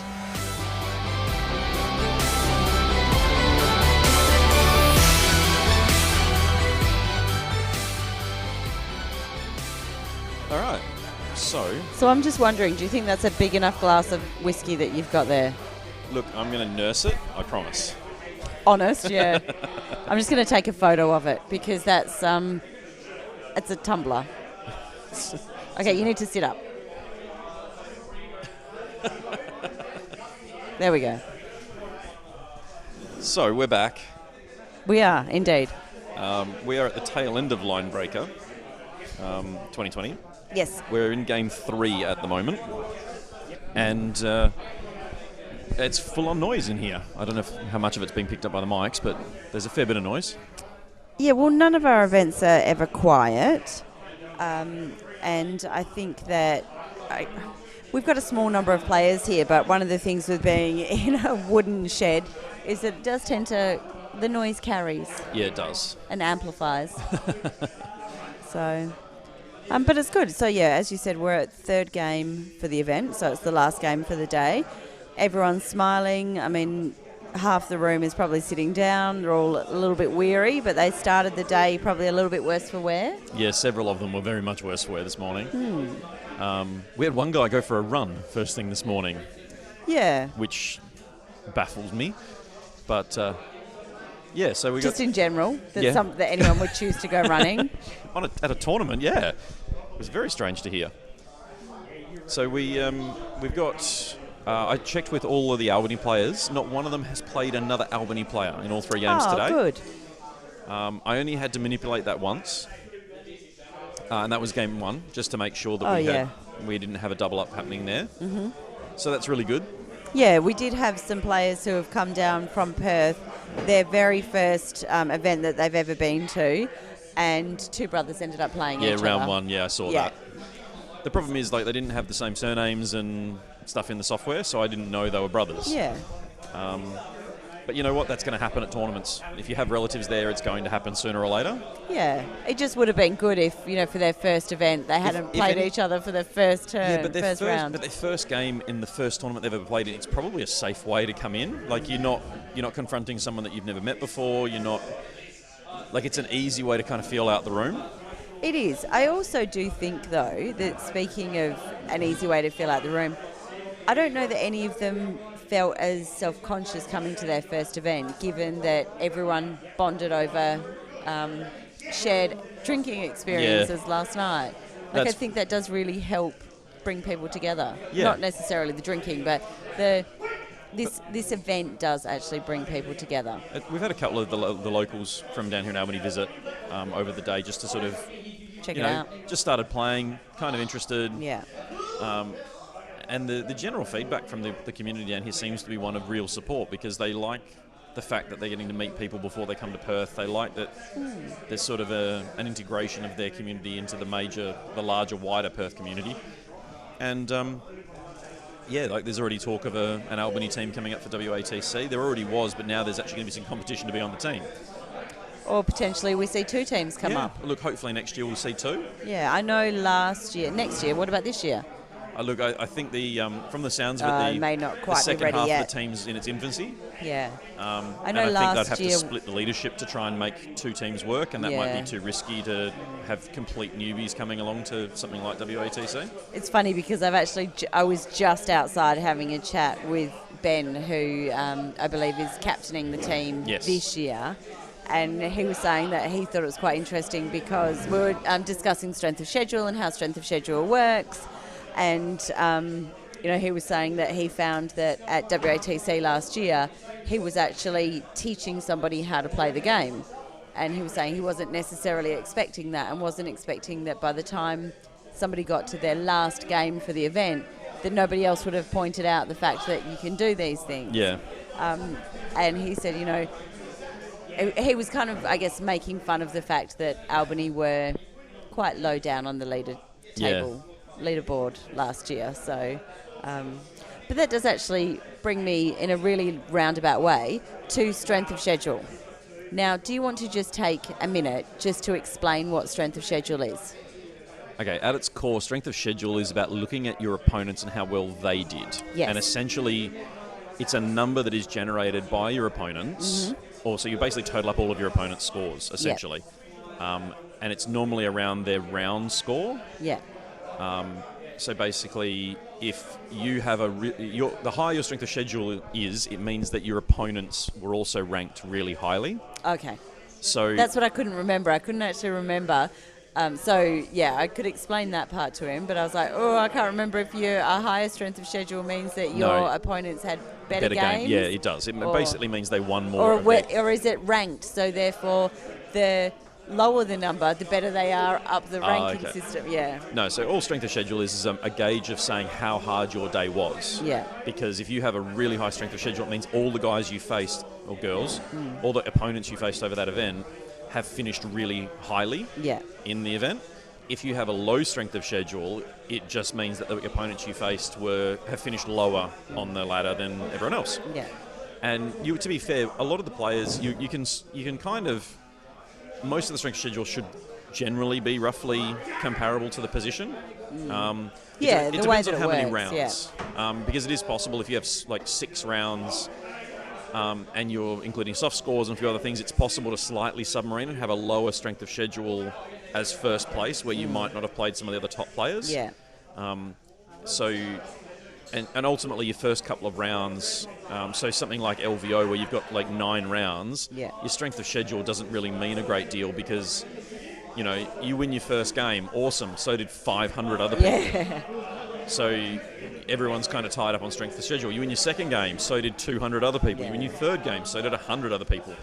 All right. So, I'm just wondering, do you think that's a big enough glass of whiskey that you've got there? look, I'm going to nurse it, I promise. Honest, yeah. I'm just going to take a photo of it because that's it's a tumbler. Okay, you need to sit up. There we go. So, we're back. We are indeed. We are at the tail end of Linebreaker 2020. Yes. We're in game 3 at the moment. And it's full on noise in here. I don't know how much of it's been picked up by the mics, but there's a fair bit of noise. Yeah, well, none of our events are ever quiet. And I think that we've got a small number of players here, but one of the things with being in a wooden shed is that it does tend to, the noise carries Yeah, it does. and amplifies. So, but it's good. So, yeah, as you said, we're at third game for the event, so it's the last game for the day. Everyone's smiling. I mean, half the room is probably sitting down. They're all a little bit weary, but they started the day probably a little bit worse for wear. Yeah, several of them were very much worse for wear this morning. We had one guy go for a run first thing this morning, Yeah. which baffles me. But, yeah, so we Just got... in general, that, Yeah. that anyone would choose to go running. at a tournament, yeah. It was very strange to hear. So we've got... I checked with all of the Albany players. Not one of them has played another Albany player in all 3 games today. Good. I only had to manipulate that once. And that was game 1, just to make sure that we didn't have a double up happening there. Mm-hmm. So that's really good. Yeah, we did have some players who have come down from Perth, their very first event that they've ever been to, and two brothers ended up playing each other. Yeah, round one, I saw Yeah. that. The problem is, like, they didn't have the same surnames and stuff in the software, so I didn't know they were brothers. Yeah. But you know what? That's going to happen at tournaments. If you have relatives there, it's going to happen sooner or later. Yeah. It just would have been good if, for their first event, they hadn't played each other for the first turn, Yeah, but first round. But their first game in the first tournament they've ever played in, it's probably a safe way to come in. Like, you're not confronting someone that you've never met before. You're not... Like, it's an easy way to kind of feel out the room. It is. I also do think, though, that speaking of an easy way to fill out the room, I don't know that any of them felt as self-conscious coming to their first event, given that everyone bonded over shared drinking experiences last night. Like, I think that does really help bring people together. Yeah. Not necessarily the drinking, but this event does actually bring people together. We've had a couple of the locals from down here in Albany visit over the day just to sort of... Check it out. Just started playing, kind of interested. Yeah. And the general feedback from the community down here seems to be one of real support, because they like the fact that they're getting to meet people before they come to Perth. They like that there's sort of an integration of their community into the larger, wider Perth community. And there's already talk of an Albany team coming up for WATC. There already was, but now there's actually going to be some competition to be on the team. Or potentially we see two teams come up. Look, hopefully next year we'll see two. Yeah, I know next year, what about this year? Look, I think from the sounds of it, it may not quite the second be ready half yet. of the team's in its infancy. Yeah. I know think last they'd have year- to split the leadership to try and make two teams work, and that might Yeah. be too risky to have complete newbies coming along to something like WATC. It's funny because I was just outside having a chat with Ben, who I believe is captaining the team this year. And he was saying that he thought it was quite interesting because we were discussing strength of schedule and how strength of schedule works. And, he was saying that he found that at WATC last year, he was actually teaching somebody how to play the game. And he was saying he wasn't necessarily expecting that, and wasn't expecting that by the time somebody got to their last game for the event, that nobody else would have pointed out the fact that you can do these things. Yeah. And he said, he was kind of, I guess, making fun of the fact that Albany were quite low down on the leaderboard last year. So, but that does actually bring me in a really roundabout way to strength of schedule. Now, do you want to just take a minute just to explain what strength of schedule is? Okay, at its core, strength of schedule is about looking at your opponents and how well they did. Yes. And essentially, it's a number that is generated by your opponents. Or so you basically total up all of your opponent's scores, essentially. Yep. And it's normally around their round score. Yeah. So basically, if you have the higher your strength of schedule is, it means that your opponents were also ranked really highly. Okay. So that's what I couldn't remember. I couldn't actually remember. I could explain that part to him, but I was like, I can't remember if a higher strength of schedule means that your opponents had better games. Yeah, it does. It basically means they won more. Or is it ranked? So therefore, the lower the number, the better they are up the ranking system. Yeah. No, so all strength of schedule is a gauge of saying how hard your day was. Yeah. Because if you have a really high strength of schedule, it means all the guys you faced, or girls, all the opponents you faced over that event have finished really highly in the event. If you have a low strength of schedule, it just means that the opponents you faced have finished lower on the ladder than everyone else. Yeah. And to be fair, a lot of the players, you can kind of, most of the strength schedule should generally be roughly comparable to the position. The it way depends that on it how many works, rounds. Because it is possible if you have like 6 rounds and you're including soft scores and a few other things, it's possible to slightly submarine and have a lower strength of schedule as first place, where you might not have played some of the other top players. Yeah. And ultimately your first couple of rounds, so something like LVO where you've got like 9 rounds, your strength of schedule doesn't really mean a great deal because, you win your first game, awesome, so did 500 other people. Yeah. So everyone's kind of tied up on strength of schedule. You win your second game, so did 200 other people. You win your third game, so did 100 other people.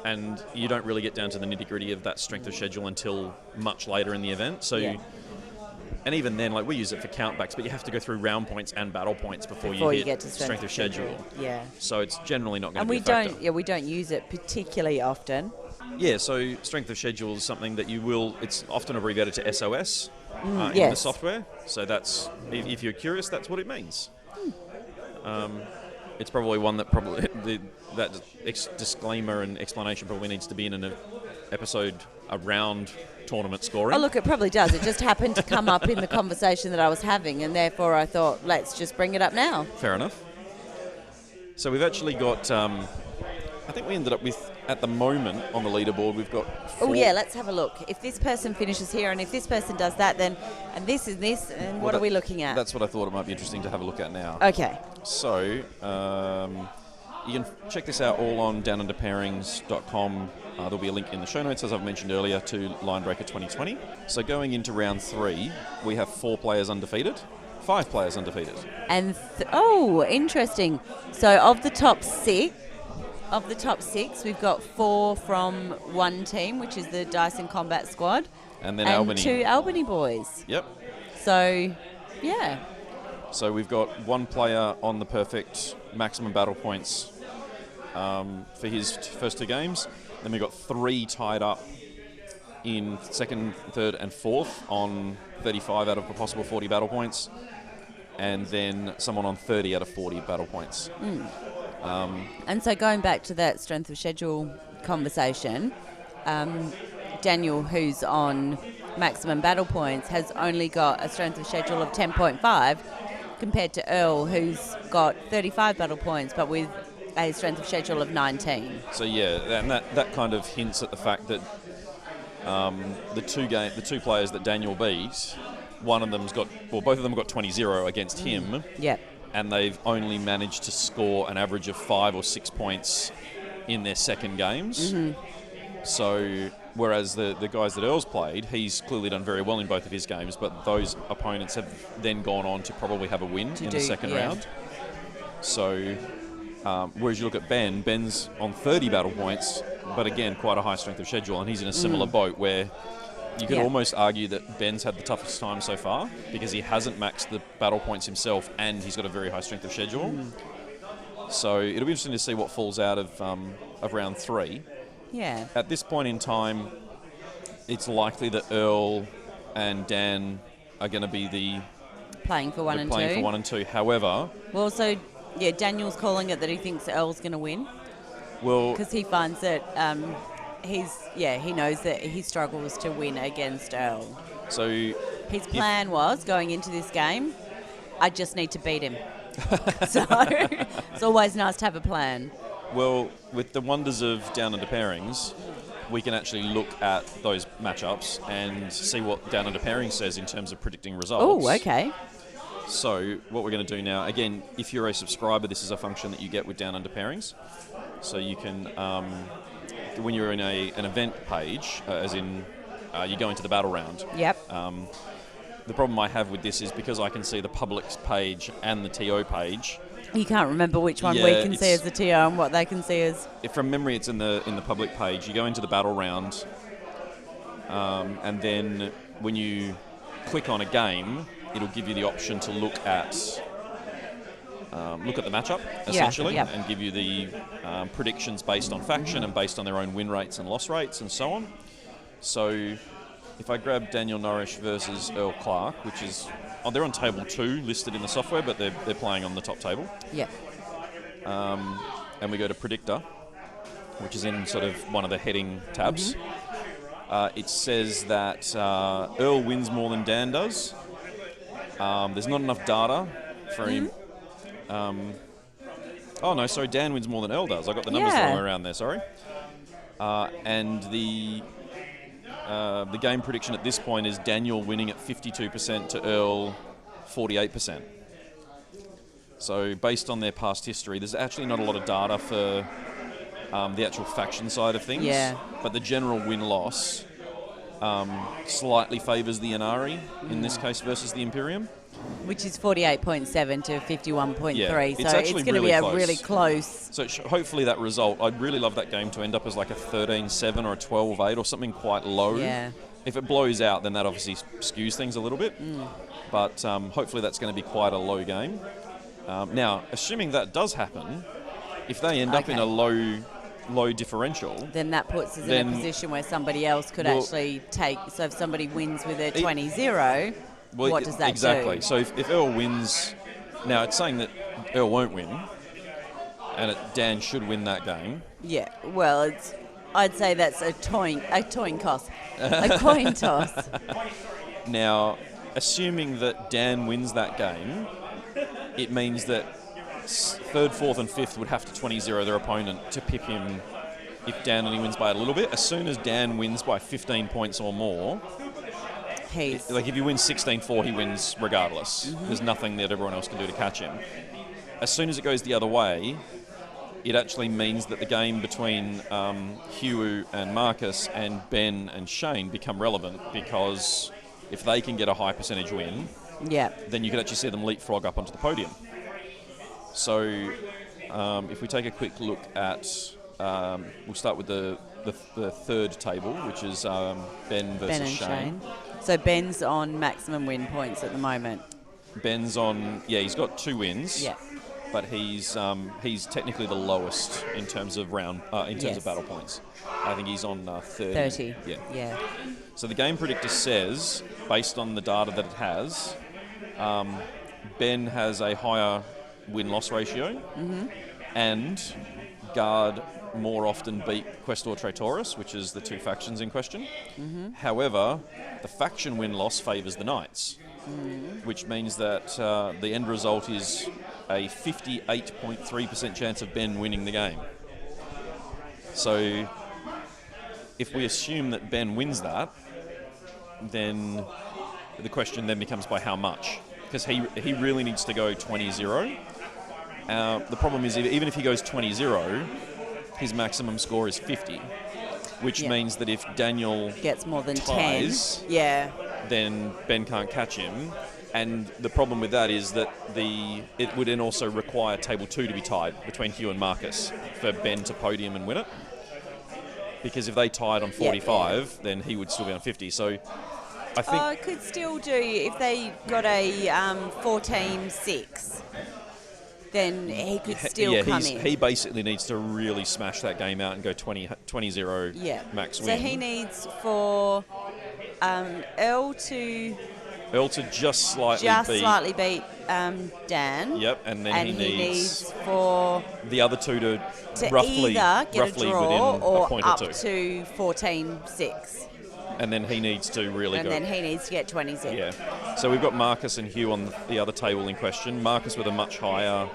And you don't really get down to the nitty-gritty of that strength of schedule until much later in the event. So And even then, like, we use it for countbacks, but you have to go through round points and battle points before Before you you hit get to strength of schedule. Yeah. So it's generally not going And to be a factor. we don't use it particularly often. Yeah, so strength of schedule is something that it's often abbreviated to SOS in the yes. software. So that's, if you're curious, that's what it means. It's probably one that disclaimer and explanation probably needs to be in an episode around tournament scoring. Oh, look, it probably does. It just happened to come up in the conversation that I was having, and therefore I thought, let's just bring it up now. Fair enough. So we've actually got, I think we ended up with, at the moment on the leaderboard, we've got 4. Oh, yeah, let's have a look. If this person finishes here and if this person does that, then, and this is this, and what are we looking at? That's what I thought it might be interesting to have a look at now. Okay. So, you can check this out all on downunderpairings.com. There'll be a link in the show notes, as I've mentioned earlier, to Linebreaker 2020. So going into round 3, we have 4 players undefeated, 5 players undefeated. And interesting. So of the top 6, we've got 4 from one team, which is the Dyson Combat Squad, And then and Albany. 2 Albany boys. Yep. So, yeah. So we've got 1 player on the perfect maximum battle points for his first 2 games. Then we've got 3 tied up in second, third, and fourth on 35 out of a possible 40 battle points. And then someone on 30 out of 40 battle points. And so going back to that strength of schedule conversation, Daniel, who's on maximum battle points, has only got a strength of schedule of 10.5 compared to Earl, who's got 35 battle points, but with a strength of schedule of 19. So yeah, and that kind of hints at the fact that the 2 players that Daniel beat, both of them got 20-0 against him. Yep. And they've only managed to score an average of 5 or 6 points in their second games. Mm-hmm. So, whereas the guys that Earl's played, he's clearly done very well in both of his games, but those opponents have then gone on to probably have a win in the second round. So, whereas you look at Ben's on 30 battle points, but again, quite a high strength of schedule, and he's in a similar boat where you could almost argue that Ben's had the toughest time so far because he hasn't maxed the battle points himself and he's got a very high strength of schedule. So it'll be interesting to see what falls out of round 3. Yeah. At this point in time, it's likely that Earl and Dan are going to be playing for 1 and 2. Playing for 1 and 2. However, well, so Daniel's calling it that he thinks Earl's going to win. Well, because he finds that he knows that he struggles to win against Earl. So his plan was going into this game, I just need to beat him. So it's always nice to have a plan. Well, with the wonders of Down Under Pairings, we can actually look at those matchups and see what Down Under Pairings says in terms of predicting results. Oh, okay. So what we're going to do now, again, if you're a subscriber, this is a function that you get with Down Under Pairings. So you can, when you're in an event page, as in you go into the battle round. Yep. The problem I have with this is because I can see the public's page and the TO page. You can't remember which one we can see as the TO and what they can see as... From memory, it's in the public page. You go into the battle round, and then when you click on a game, it'll give you the option to look at the matchup, essentially, and give you the predictions based on faction and based on their own win rates and loss rates and so on. So if I grab Daniel Norrish versus Earl Clark, which is... they're on table 2 listed in the software, but they're playing on the top table. Yeah. And we go to Predictor, which is in sort of one of the heading tabs. It says that Earl wins more than Dan does. There's not enough data for him. Dan wins more than Earl does. I got the numbers the wrong way around there, sorry. And the game prediction at this point is Daniel winning at 52% to Earl 48%. So based on their past history, there's actually not a lot of data for the actual faction side of things. Yeah. But the general win-loss slightly favours the Inari in this case versus the Imperium. Which is 48.7 to 51.3. Yeah, so it's actually it's going to really be a close. really close... So hopefully that result, I'd really love that game to end up as like a 13-7 or a 12-8 or something quite low. Yeah. If it blows out, then that obviously skews things a little bit. But hopefully that's going to be quite a low game. Now, assuming that does happen, if they end up in a low differential, then that puts us in a position where somebody else could actually take. So if somebody wins with a 20-0, what does that exactly. do? So if Earl wins, now it's saying that Earl won't win, and Dan should win that game. Yeah, well, I'd say that's a coin toss. A coin toss. Now, assuming that Dan wins that game, it means that third, fourth, and fifth would have to 20-0 their opponent to pip him if Dan only wins by a little bit. As soon as Dan wins by 15 points or more, like if he wins 16-4, he wins regardless. There's nothing that everyone else can do to catch him. As soon as it goes the other way, it actually means that the game between Hugh and Marcus and Ben and Shane become relevant, because if they can get a high percentage win, then you could actually see them leapfrog up onto the podium. So if we take a quick look at, we'll start with the third table, which is Ben versus Shane. So Ben's on maximum win points at the moment. Ben's on, he's got 2 wins. Yeah. But he's technically the lowest in terms of of battle points. I think he's on 30. 30. Yeah. So the game predictor says, based on the data that it has, Ben has a higher win-loss ratio, and Guard more often beat Questor Traitoris, which is the 2 factions in question. However, the faction win-loss favours the Knights, which means that the end result is a 58.3% chance of Ben winning the game. So if we assume that Ben wins that, then the question then becomes by how much, because he really needs to go 20-0. The problem is, even if he goes 20-0, his maximum score is 50, which means that if Daniel gets more than ties, 10, then Ben can't catch him. And the problem with that is that it would then also require table 2 to be tied between Hugh and Marcus for Ben to podium and win it. Because if they tied on 45, then he would still be on 50. So I think could still do if they got a 14-6. Then he could still come in. He basically needs to really smash that game out and go 20-0 max win. So he needs for Earl to just slightly beat Dan. Yep, and then he needs for the other 2 to roughly either get a draw within or a point up or 2. To 14-6. And then he needs to really and go. And then he needs to get 20-0. Yeah. So we've got Marcus and Hugh on the other table in question. Marcus with a much higher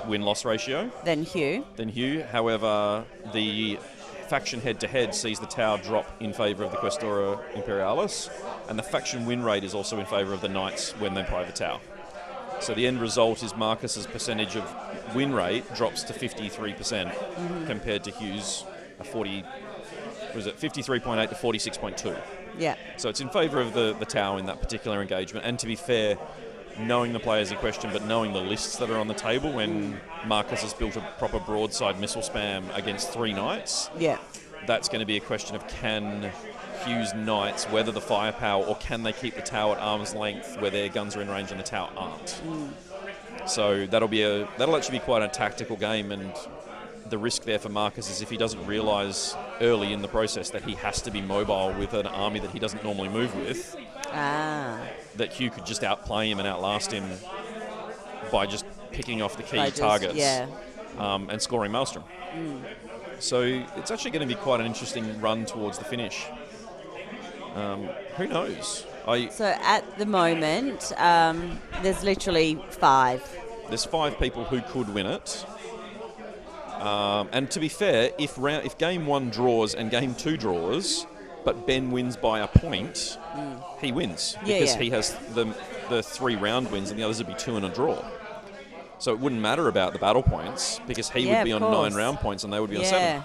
win-loss ratio than Hugh. However, the faction head-to-head sees the Tau drop in favour of the Questora Imperialis, and the faction win rate is also in favour of the Knights when they play the Tau. So the end result is Marcus's percentage of win rate drops to 53% compared to Hugh's 53.8 to 46.2. Yeah. So it's in favour of the Tau in that particular engagement. And to be fair, knowing the players in question, but knowing the lists that are on the table, when Marcus has built a proper broadside missile spam against 3 Knights, that's going to be a question of can Hugh's Knights weather the firepower, or can they keep the Tau at arm's length where their guns are in range and the Tau aren't. So that'll actually be quite a tactical game, and the risk there for Marcus is if he doesn't realise early in the process that he has to be mobile with an army that he doesn't normally move with, that Hugh could just outplay him and outlast him by just picking off the key targets and scoring Maelstrom. So it's actually going to be quite an interesting run towards the finish. Who knows? So at the moment, there's literally 5. There's 5 people who could win it. And to be fair, if game 1 draws and game 2 draws, but Ben wins by a point, he wins. Because he has the 3 round wins and the others would be 2 and a draw. So it wouldn't matter about the battle points, because he would be on 9 round points and they would be on 7.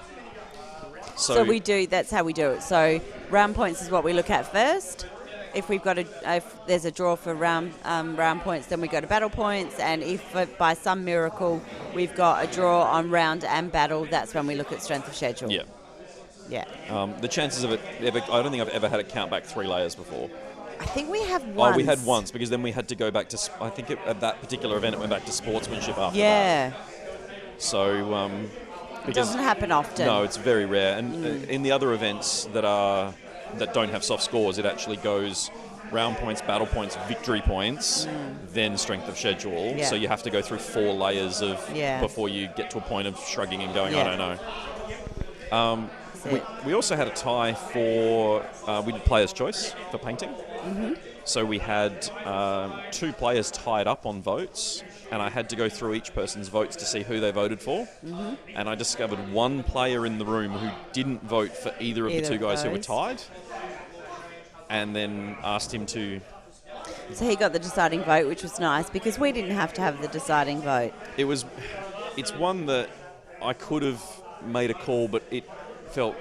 So that's how we do it. So round points is what we look at first. If there's a draw for round points, then we go to battle points, and if by some miracle we've got a draw on round and battle, that's when we look at strength of schedule. Yeah. Yeah. The chances of it ever, I don't think I've ever had it count back 3 layers before. I think we have once. Oh, we had once, because then we had to go back to, I think at that particular event it went back to sportsmanship after that. Yeah. So, It because doesn't happen often. no, it's very rare. And in the other events that don't have soft scores, it actually goes round points, battle points, victory points, then strength of schedule. Yeah. So you have to go through 4 layers of Yeah. before you get to a point of shrugging and going, Yeah. I don't know. We also had a tie for, we did player's choice for painting. Mm-hmm. So we had 2 players tied up on votes, and I had to go through each person's votes to see who they voted for. Mm-hmm. And I discovered one player in the room who didn't vote for either of the 2 guys who were tied, and then asked him to... So he got the deciding vote, which was nice, because we didn't have to have the deciding vote. It's one that I could have made a call, but it felt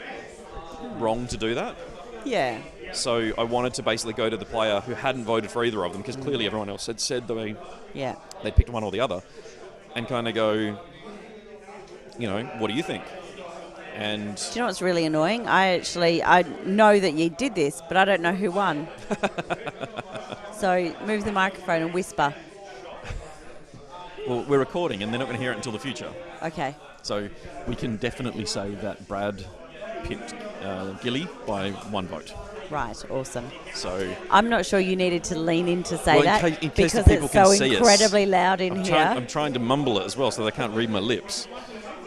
wrong to do that. Yeah. So I wanted to basically go to the player who hadn't voted for either of them, because clearly everyone else had said they picked one or the other, and kind of go, what do you think? And Do you know what's really annoying? I know that you did this, but I don't know who won. So move the microphone and whisper. well, we're recording, and they're not going to hear it until the future. Okay. So we can definitely say that Brad pipped Gilly by 1 vote. Right, awesome. So I'm not sure you needed to lean in to say Well, that in case the because people it's can so see us. incredibly loud in here. I'm trying to mumble it as well so they can't read my lips.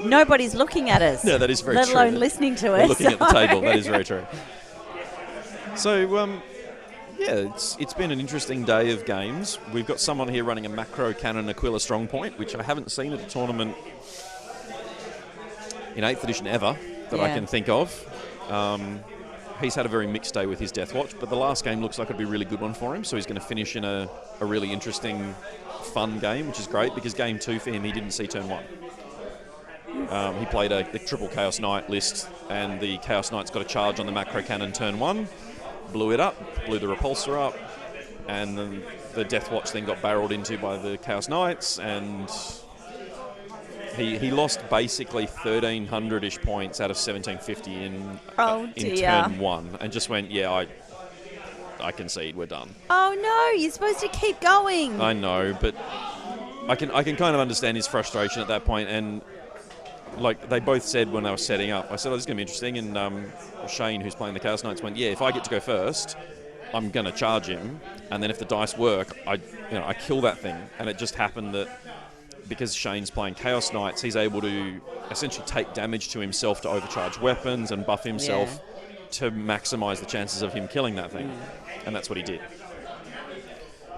Nobody's looking at us. No, that is very let true. Let alone listening to We're us. looking at the table. That is very true. So, it's been an interesting day of games. We've got someone here running a macro cannon Aquila strong point, which I haven't seen at a tournament in 8th edition ever that I can think of. He's had a very mixed day with his Death Watch, but the last game looks like it'd be a really good one for him, so he's going to finish in a really interesting, fun game, which is great, because game 2 for him, he didn't see turn 1. He played the triple Chaos Knight list, and the Chaos Knight's got a charge on the macro cannon turn 1, blew it up, blew the repulsor up, and then the Death Watch then got barreled into by the Chaos Knights, and he lost basically 1,300-ish points out of 1,750 in turn 1, and just went, I concede, we're done. Oh no, you're supposed to keep going. I know, but I can kind of understand his frustration at that point, and like they both said when they were setting up, I said, this is going to be interesting, and Shane, who's playing the Chaos Knights, went, if I get to go first, I'm going to charge him, and then if the dice work, I kill that thing. And it just happened that because Shane's playing Chaos Knights, he's able to essentially take damage to himself to overcharge weapons and buff himself to maximise the chances of him killing that thing. And that's what he did.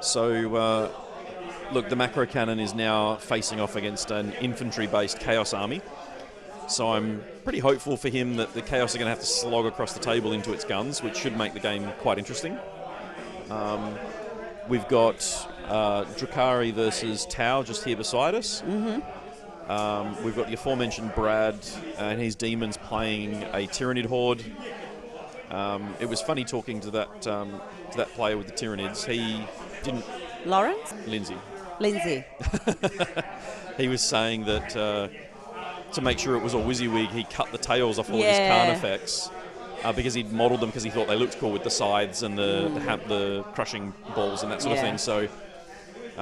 So, look, the macro cannon is now facing off against an infantry-based Chaos army. So I'm pretty hopeful for him that the Chaos are going to have to slog across the table into its guns, which should make the game quite interesting. We've got Drakari versus Tau just here beside us. Mm-hmm. We've got the aforementioned Brad and his demons playing a Tyrannid Horde. It was funny talking to that player with the Tyrannids. He didn't... Lawrence? Lindsay. He was saying that to make sure it was all WYSIWYG, he cut the tails off all his Carnifex because he'd modelled them because he thought they looked cool with the sides and the crushing balls and that sort of thing. So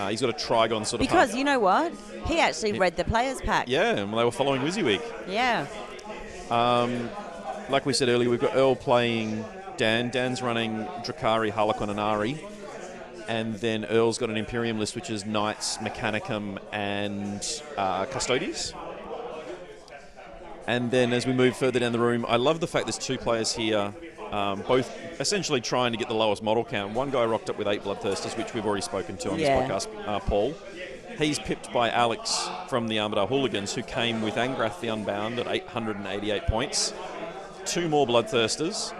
he's got a Trigon sort of... Because you know what? He actually read the players' pack. Yeah, and they were following WYSIWYG. Yeah. Like we said earlier, we've got Earl playing Dan. Dan's running Drakari, Harlequin and Ari. And then Earl's got an Imperium list, which is Knights, Mechanicum, and Custodes. And then as we move further down the room, I love the fact there's 2 players here, both essentially trying to get the lowest model count. One guy rocked up with 8 Bloodthirsters, which we've already spoken to on this podcast, Paul. He's pipped by Alex from the Armadale Hooligans, who came with Angrath the Unbound at 888 points. 2 more Bloodthirsters,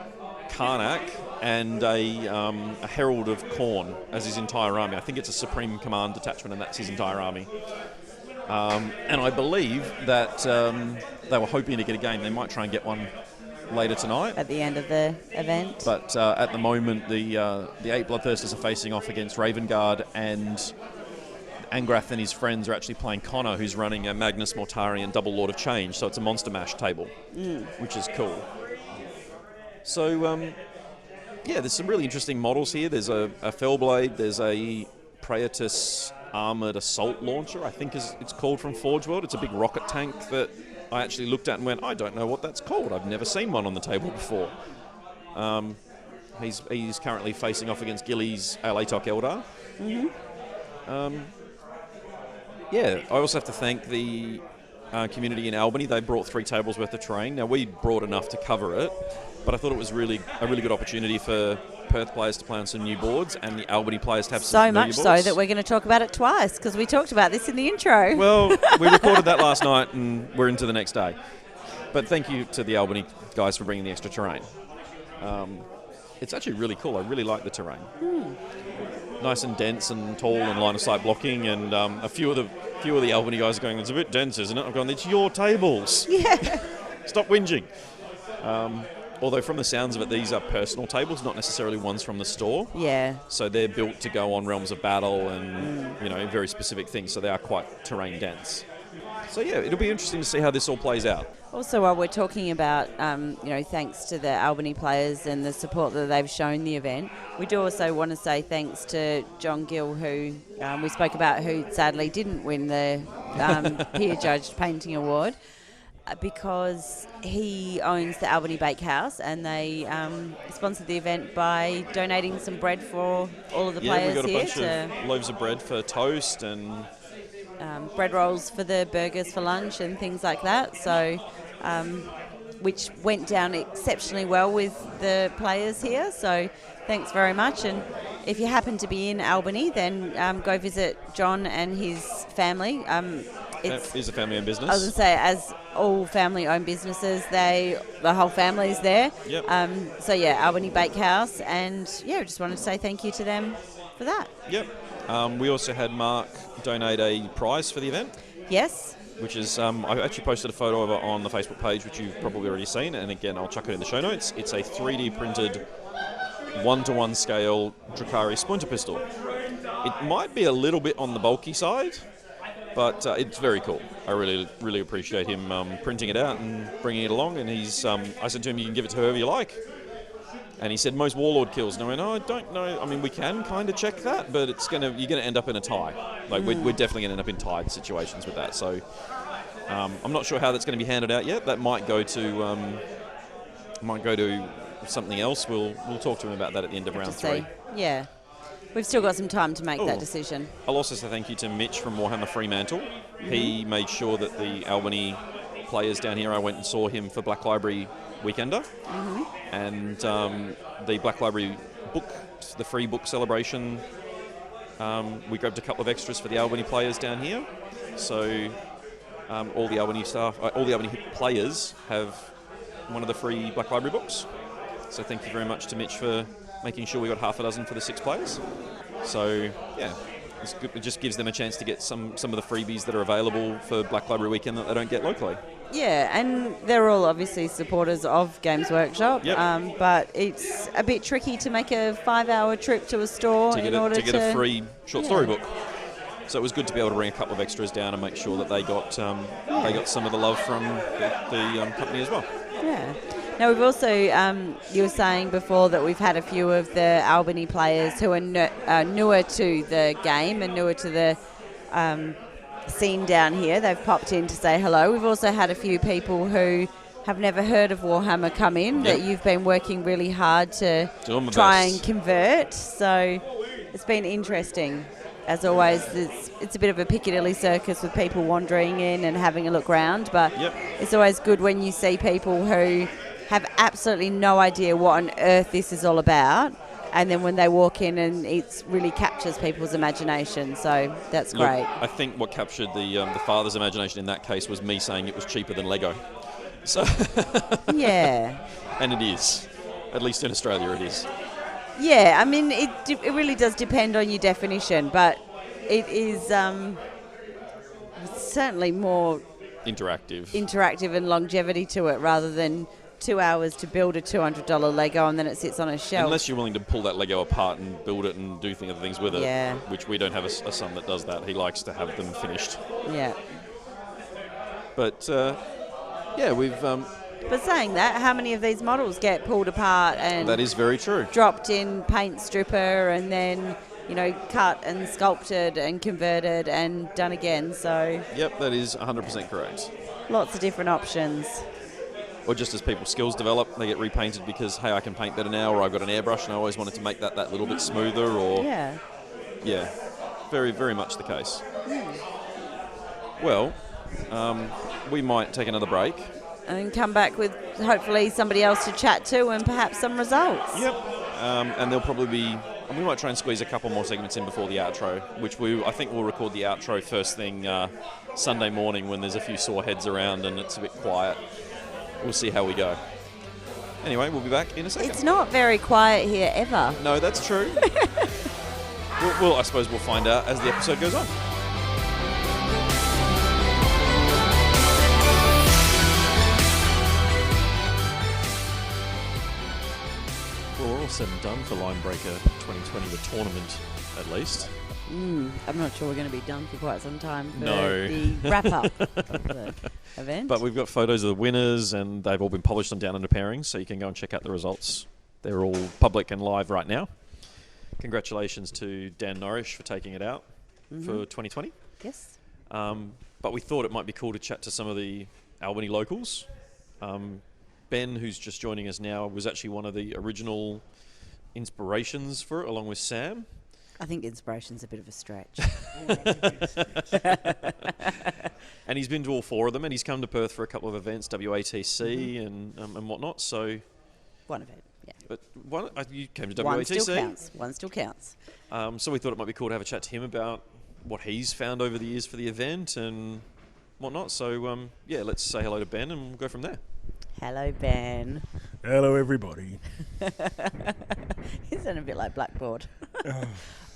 Karnak, and a Herald of Khorne as his entire army. I think it's a Supreme Command detachment, and that's his entire army. And I believe that they were hoping to get a game. They might try and get one later tonight. At the end of the event. But at the moment, the 8 Bloodthirsters are facing off against Ravenguard, and Angrath and his friends are actually playing Connor, who's running a Magnus Mortarian Double Lord of Change. So it's a Monster Mash table, which is cool. So, yeah, there's some really interesting models here. There's a Fellblade, there's a Praetus armoured assault launcher, I think it's called, from Forge World. It's a big rocket tank that I actually looked at and went, I don't know what that's called. I've never seen one on the table before. He's currently facing off against Gilly's Alatok Eldar. Yeah, I also have to thank the community in Albany. They brought 3 tables worth of terrain. Now, we brought enough to cover it, but I thought it was a really good opportunity for Perth players to play on some new boards and the Albany players to have some so much boards. So that we're going to talk about it twice, because we talked about this in the intro. Well, we recorded that last night and we're into the next day. But thank you to the Albany guys for bringing the extra terrain. It's actually really cool. I really like the terrain. Nice and dense and tall and line of sight blocking, and a few of the Albany guys are going, it's a bit dense, isn't it? I've gone, it's your tables. Yeah. Stop whinging. Although from the sounds of it, these are personal tables, not necessarily ones from the store. Yeah. So they're built to go on Realms of Battle and very specific things. So they are quite terrain dense. So yeah, it'll be interesting to see how this all plays out. Also, while we're talking about, thanks to the Albany players and the support that they've shown the event, we do also want to say thanks to John Gill, who we spoke about, who sadly didn't win the peer judged painting award, because he owns the Albany Bakehouse, and they sponsored the event by donating some bread for all of the players here. Yeah, we got a bunch of loaves of bread for toast and bread rolls for the burgers for lunch and things like that. So, which went down exceptionally well with the players here. So, thanks very much. And if you happen to be in Albany, then go visit John and his family. It's a family-owned business. I was going to say, as all family-owned businesses, the whole family's there. Yep. Albany Bakehouse, and we just wanted to say thank you to them for that. Yep. We also had Mark donate a prize for the event. Yes. Which is, I actually posted a photo of it on the Facebook page, which you've probably already seen, and again, I'll chuck it in the show notes. It's a 3D printed 1-to-1 scale Drakari splinter pistol. It might be a little bit on the bulky side, but it's very cool. I really, really appreciate him printing it out and bringing it along. And he's, I said to him, you can give it to whoever you like. And he said, most Warlord kills. And I went, I don't know. I mean, we can kind of check that, but you're going to end up in a tie. Like, we're definitely going to end up in tied situations with that. So I'm not sure how that's going to be handed out yet. That might go to something else. We'll talk to him about that at the end of round 3. Yeah. We've still got some time to make that decision. I'll also say thank you to Mitch from Warhammer Fremantle. He made sure that the Albany players down here, I went and saw him for Black Library Weekender. And the Black Library book, the free book celebration, we grabbed a couple of extras for the Albany players down here. So all the Albany players have one of the free Black Library books. So thank you very much to Mitch for making sure we got half a dozen for the 6 players. So, yeah, it's good. It just gives them a chance to get some of the freebies that are available for Black Library Weekend that they don't get locally. Yeah, and they're all obviously supporters of Games Workshop, Yep. but it's a bit tricky to make a 5-hour trip to a store to get a free short story book. So it was good to be able to bring a couple of extras down and make sure that they got some of the love from the company as well. Yeah. Now, we've also, you were saying before that we've had a few of the Albany players who are newer to the game and newer to the scene down here. They've popped in to say hello. We've also had a few people who have never heard of Warhammer come in that you've been working really hard to try and convert. So it's been interesting. As always, it's a bit of a Piccadilly circus with people wandering in and having a look round, but it's always good when you see people who have absolutely no idea what on earth this is all about, and then when they walk in and it really captures people's imagination, so that's great. I think what captured the father's imagination in that case was me saying it was cheaper than Lego. So yeah. And it is. At least in Australia it is. Yeah, I mean, it really does depend on your definition, but it is certainly more interactive and longevity to it, rather than 2 hours to build a $200 Lego and then it sits on a shelf. Unless you're willing to pull that Lego apart and build it and do other things with it, yeah. Which we don't have a son that does that. He likes to have them finished. Yeah. But, we've But saying that, how many of these models get pulled apart and That is very true. dropped in paint stripper and then, cut and sculpted and converted and done again? So Yep, that is 100% correct. lots of different options. Or just as people's skills develop, they get repainted because, hey, I can paint better now, or I've got an airbrush and I always wanted to make that little bit smoother, or... Yeah. Very, very much the case. Well, we might take another break. And come back with hopefully somebody else to chat to and perhaps some results. Yep. And there'll probably be... And we might try and squeeze a couple more segments in before the outro, which I think we'll record the outro first thing Sunday morning when there's a few sore heads around and it's a bit quiet. We'll see how we go. Anyway, we'll be back in a second. It's not very quiet here ever. No, that's true. I suppose we'll find out as the episode goes on. Well, we're all said and done for Linebreaker 2020, the tournament, at least. I'm not sure we're going to be done for quite some time for No. the wrap-up of the event. But we've got photos of the winners, and they've all been published on Down Under Pairings, so you can go and check out the results. They're all public and live right now. Congratulations to Dan Norrish for taking it out for 2020. Yes. But we thought it might be cool to chat to some of the Albany locals. Ben, who's just joining us now, was actually one of the original inspirations for it, along with Sam. I think inspiration's a bit of a stretch. And he's been to all four of them, and he's come to Perth for a couple of events, WATC and whatnot. So, One event, yeah. but you came to One WATC. still counts. One still counts. So we thought it might be cool to have a chat to him about what he's found over the years for the event and whatnot. So, let's say hello to Ben and we'll go from there. Hello, Ben. Hello, everybody. You sound a bit like Blackboard.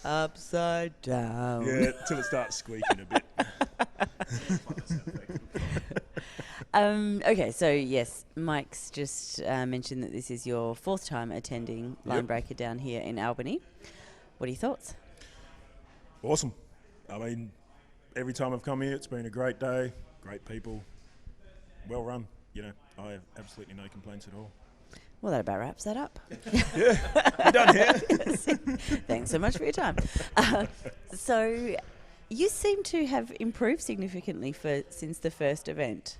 Upside down. Yeah, till it starts squeaking a bit. Okay, so yes, Mike's just mentioned that this is your fourth time attending Linebreaker down here in Albany. What are your thoughts? Awesome. I mean, every time I've come here, it's been a great day, great people, well run. I have absolutely no complaints at all. Well, that about wraps that up. Yeah, we're done here. Thanks so much for your time. So, you seem to have improved significantly since the first event.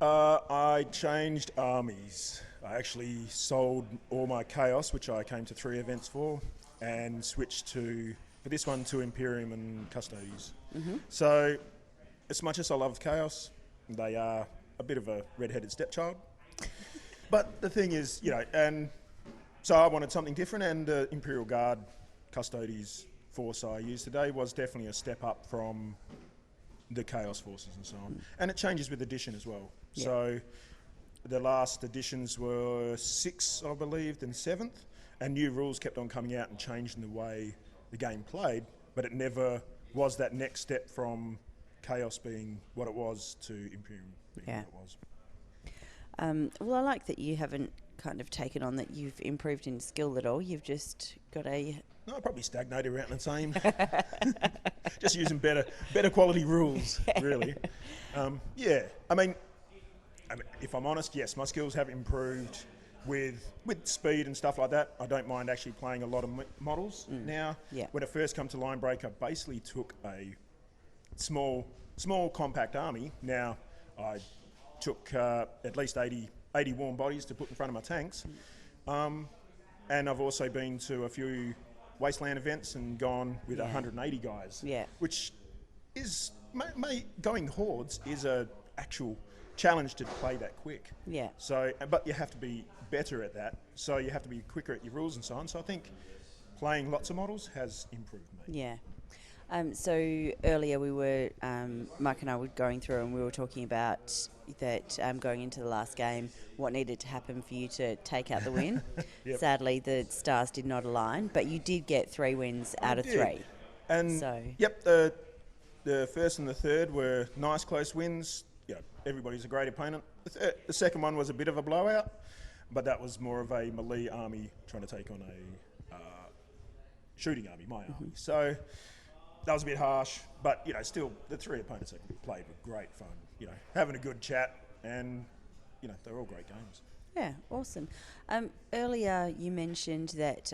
I changed armies. I actually sold all my Chaos, which I came to 3 events for, and switched for this one, to Imperium and Custodes. So, as much as I love Chaos, they are a bit of a red-headed stepchild. But the thing is, and so I wanted something different, and the Imperial Guard Custodes force I used today was definitely a step up from the Chaos forces and so on. And it changes with edition as well. Yeah. So the last editions were 6th, I believe, then 7th, and new rules kept on coming out and changing the way the game played, but it never was that next step from Chaos being what it was to Imperium being what it was. Well, I like that you haven't kind of taken on that you've improved in skill at all. You've just got No, I probably stagnated around the same. Just using better quality rules, really. I mean, if I'm honest, yes, my skills have improved with speed and stuff like that. I don't mind actually playing a lot of models now. Yeah. When I first come to Linebreaker, I basically took a small compact army. Now I took at least 80 warm bodies to put in front of my tanks. And I've also been to a few Wasteland events and gone with 180 guys. Yeah. Which is, going hordes is a actual challenge to play that quick. Yeah. So, but you have to be better at that. So you have to be quicker at your rules and so on. So I think playing lots of models has improved me. Yeah. So earlier we were, Mike and I were going through and we were talking about that going into the last game, what needed to happen for you to take out the win. Yep. Sadly, the stars did not align, but you did get 3 wins out of 3. And So- yep, the first and the third were nice close wins. Yeah, everybody's a great opponent. The second one was a bit of a blowout, but that was more of a melee army trying to take on a shooting army, my army. So that was a bit harsh, but still the 3 opponents I played were great fun. Having a good chat, and they're all great games. Yeah, awesome. Earlier you mentioned that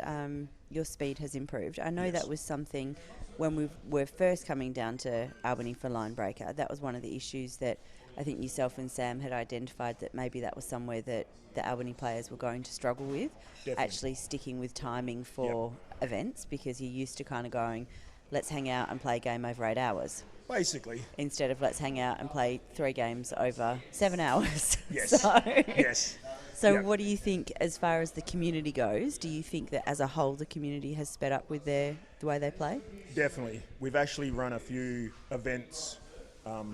your speed has improved. I know Yes. that was something when we were first coming down to Albany for Line Breaker. That was one of the issues that I think yourself and Sam had identified, that maybe that was somewhere that the Albany players were going to struggle with, Definitely. actually sticking with timing for events, because you're used to kind of going, let's hang out and play a game over 8 hours, Basically, instead of let's hang out and play 3 games over 7 hours. yes. So, Yes. so Yep. what do you think as far as the community goes? Do you think that as a whole the community has sped up with the way they play? Definitely. We've actually run a few events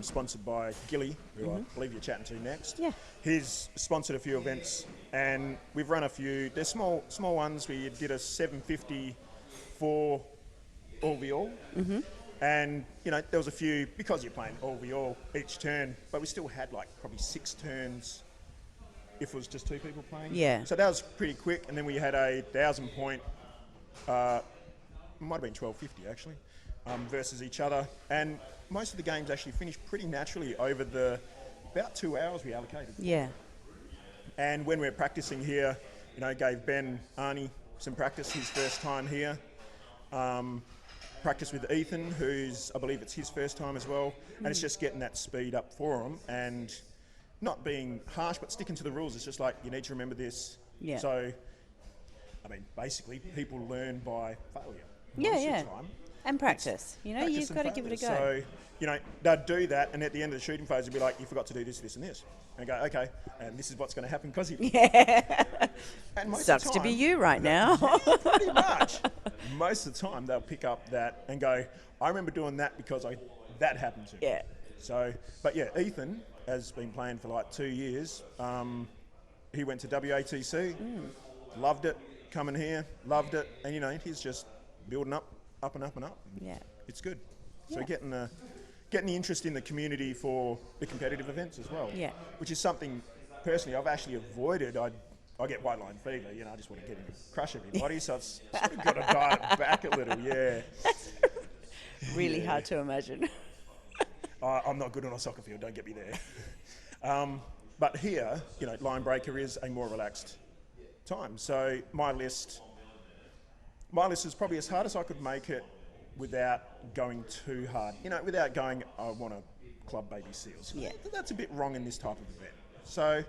sponsored by Gilly, who I believe you're chatting to next. Yeah. He's sponsored a few events, and we've run a few. They're small ones. We did a 750 for all v all. And, there was a few, because you're playing all v all each turn, but we still had like probably 6 turns if it was just 2 people playing. Yeah. So that was pretty quick. And then we had a 1,000 point, might have been 1250 actually, versus each other. And most of the games actually finished pretty naturally over the about 2 hours we allocated. Yeah. And when we were practicing here, gave Ben Arnie some practice his first time here. Practice with Ethan, I believe it's his first time as well. And it's just getting that speed up for him and not being harsh, but sticking to the rules. It's just like, you need to remember this. Yeah. So, basically, people learn by failure. Yeah, most yeah. Of the time. And practice. You've Practice got to and give it a go. failure. So, they'd do that, and at the end of the shooting phase, they'd be like, you forgot to do this, this, and this. And I go, okay, and this is what's going to happen because you... Yeah. And most of Sucks the to be time- you right now. Pretty much. Most of the time, they'll pick up that and go, I remember doing that because that happened to me. Yeah. So, but yeah, Ethan has been playing for like 2 years. He went to WATC, loved it, coming here, loved it, and he's just building up and up and up. Yeah. It's good. So Yeah. getting the interest in the community for the competitive events as well. Yeah. Which is something, personally, I've actually avoided. I get white line fever, I just want to get in and crush everybody, so it's sort of got to dial it back a little, yeah. Really hard to imagine. I'm not good on a soccer field, don't get me there. But here, line breaker is a more relaxed time. So my list is probably as hard as I could make it without going too hard. Without going, I want to club baby seals. Yeah. That's a bit wrong in this type of event. So,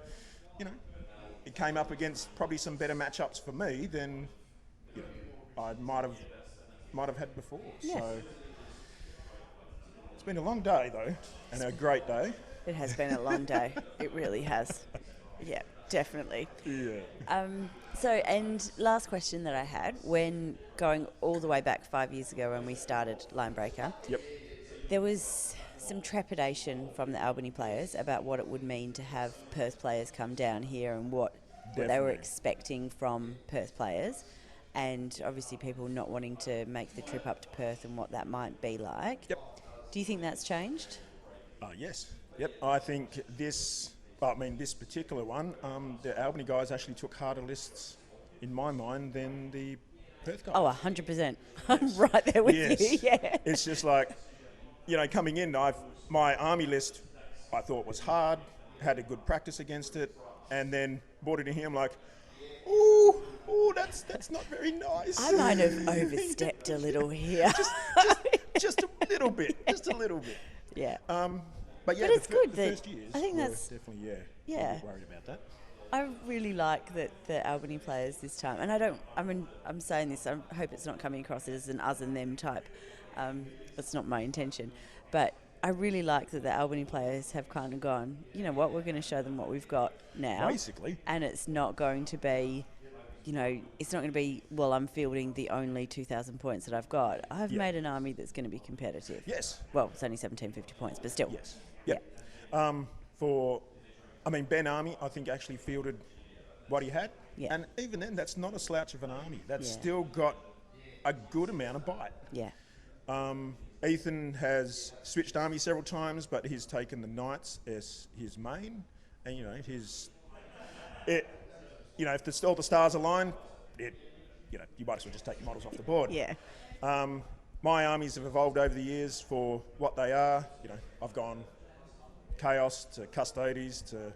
it came up against probably some better matchups for me than I might have had before. Yeah. So it's been a long day though, and a great day. It has been a long day. It really has. Yeah, definitely. Yeah. So, and last question that I had, when going all the way back 5 years ago when we started Line Breaker, Yep. there was some trepidation from the Albany players about what it would mean to have Perth players come down here and what they were Definitely. expecting from Perth players, and obviously people not wanting to make the trip up to Perth and what that might be like. Yep. Do you think that's changed? Yes. Yep. I think this particular one, the Albany guys actually took harder lists in my mind than the Perth guys. Oh, 100%. I'm right there with you, yeah. It's just like, coming in, my army list I thought was hard, had a good practice against it, and then brought it in here, I'm like, ooh, that's not very nice. I might have overstepped a little here. just a little bit. Yeah. But yeah, But it's good the that- first years I think were that's- definitely, Yeah. a bit worried about that. I really like that the Albany players this time, and I'm saying this, I hope it's not coming across as an us and them type. That's not my intention. But I really like that the Albany players have kind of gone, you know what, we're going to show them what we've got now. Basically. And it's not going to be, it's not going to be, well, I'm fielding the only 2,000 points that I've got. I've Yeah. made an army that's going to be competitive. Yes. Well, it's only 1,750 points, but still. Yes. Yeah. Ben Army, I think, actually fielded what he had. Yeah. And even then, that's not a slouch of an army. That's Yeah. still got a good amount of bite. Yeah. Ethan has switched armies several times, but he's taken the Knights as his main. And, if all the stars align, you might as well just take your models off the board. Yeah. My armies have evolved over the years for what they are. I've gone Chaos to Custodes to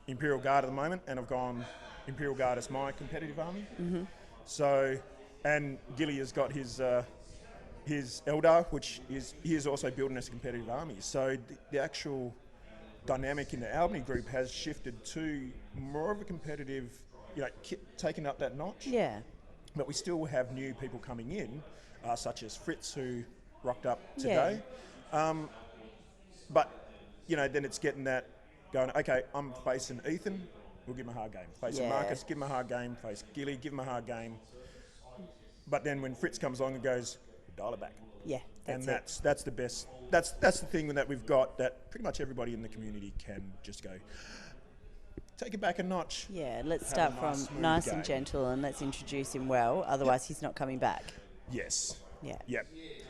Imperial Guard at the moment, and I've gone Imperial Guard as my competitive army. Mm-hmm. So, and Gilly has got his Eldar, which he is also building as a competitive army. So the actual dynamic in the Albany group has shifted to more of a competitive, taking up that notch. Yeah. But we still have new people coming in, such as Fritz, who rocked up today. Yeah. But, then it's getting that going, okay, I'm facing Ethan, we'll give him a hard game. Facing Marcus, give him a hard game. Face Gilly, give him a hard game. But then when Fritz comes along and goes, dial it back. Yeah, that's the best. That's the thing that we've got that pretty much everybody in the community can just go, take it back a notch. Yeah, let's start from nice and gentle and let's introduce him well. Otherwise, he's not coming back. Yes. Yeah. Yep.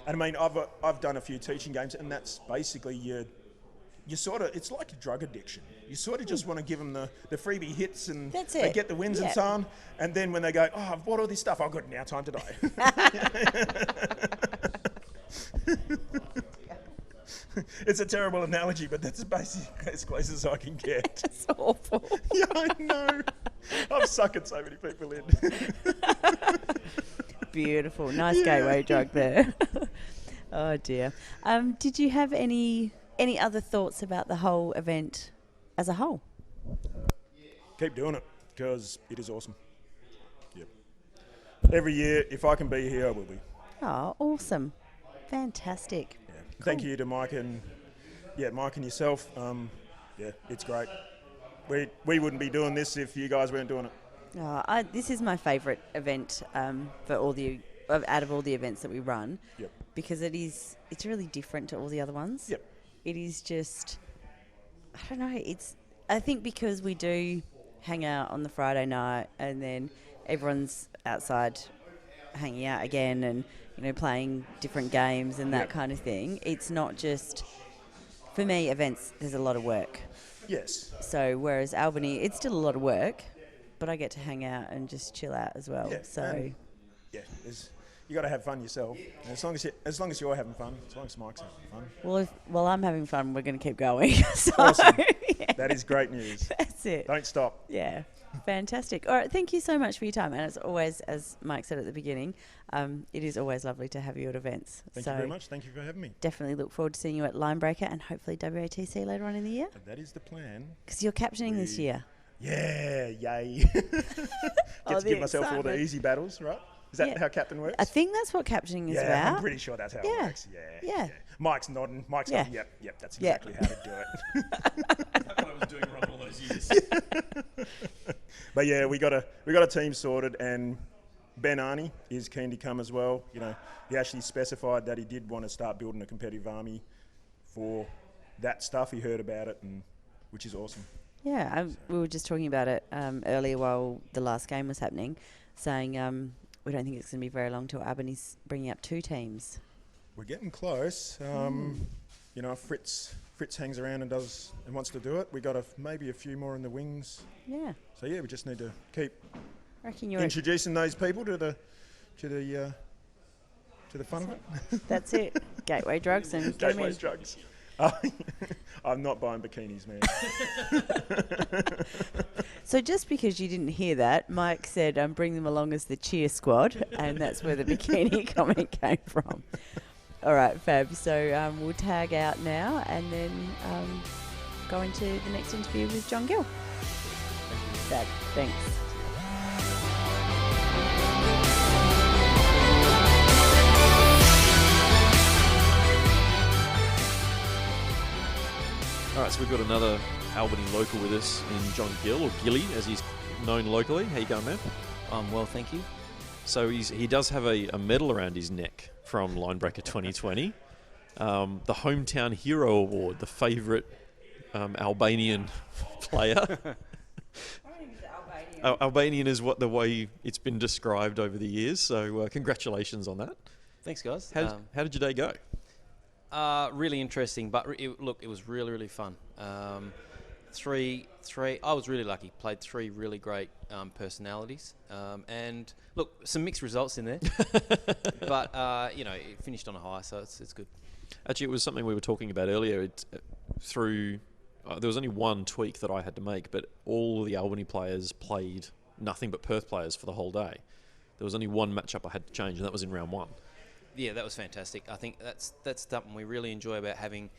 And I mean, I've done a few teaching games, and that's basically you sort of, it's like a drug addiction. You sort of just want to give them the freebie hits and they get the wins and so on. And then when they go, oh, I've bought all this stuff, oh, good, now time to die. It's a terrible analogy, but that's basically as close as I can get. That's awful. Yeah, I know. I've suckered so many people in. Beautiful. Nice gateway drug there. Oh, dear. Did you have any other thoughts about the whole event as a whole? Keep doing it, because it is awesome. Yep. Every year, if I can be here, I will be. Oh, awesome. Fantastic. Yeah. Cool. Thank you to Mike and yourself. It's great. We wouldn't be doing this if you guys weren't doing it. Oh, this is my favourite event for out of all the events that we run. Yep. Because it's really different to all the other ones. Yep. It is just, I don't know, I think because we do hang out on the Friday night and then everyone's outside hanging out again and, playing different games and that kind of thing. It's not just, for me, events, there's a lot of work. Yes. So whereas Albany, it's still a lot of work, but I get to hang out and just chill out as well. Yeah. So you got to have fun yourself. And as long as you're having fun, as long as Mike's having fun. Well, I'm having fun. We're going to keep going. So, awesome. Yeah. That is great news. That's it. Don't stop. Yeah. Fantastic. All right. Thank you so much for your time. And it's always, as Mike said at the beginning, it is always lovely to have you at events. Thank you very much. Thank you for having me. Definitely look forward to seeing you at Linebreaker and hopefully WATC later on in the year. That is the plan. Because you're captaining this year. Yeah. Yay. Get to give myself all the easy battles, right? Is that how captain works? I think that's what captaining is about. Yeah, I'm pretty sure that's how it works. Yeah. Mike's nodding. Mike's going, yep, that's exactly how to do it. That's what I was doing wrong all those years. But yeah, we got a team sorted, and Ben Arnie is keen to come as well. He actually specified that he did want to start building a competitive army for that stuff. He heard about it, and which is awesome. Yeah, we were just talking about it earlier while the last game was happening, saying we don't think it's going to be very long till Albany's bringing up 2 teams. We're getting close. If Fritz hangs around and wants to do it, we got maybe a few more in the wings. Yeah. So yeah, we just need to keep introducing those people to the fun of it. That's it. Gateway drugs and Gateway drugs. I'm not buying bikinis, man. So just because you didn't hear that, Mike said bring them along as the cheer squad, and that's where the bikini comment came from. All right, Fab. So we'll tag out now and then go into the next interview with John Gill. Fab. Thanks. All right, so we've got another Albany local with us in John Gill, or Gilly, as he's known locally. How you going, man? I'm well, thank you. So he does have a medal around his neck from Linebreaker 2020. The Hometown Hero Award, the favourite Albanian player. Albanian is the way it's been described over the years, so congratulations on that. Thanks, guys. How did your day go? Really interesting, but it was really, really fun. Three. I was really lucky. Played 3 really great personalities, and look, some mixed results in there. But it finished on a high, so it's good. Actually, it was something we were talking about earlier. Through there was only one tweak that I had to make, but all the Albany players played nothing but Perth players for the whole day. There was only one matchup I had to change, and that was in round 1. Yeah, that was fantastic. I think that's something we really enjoy about having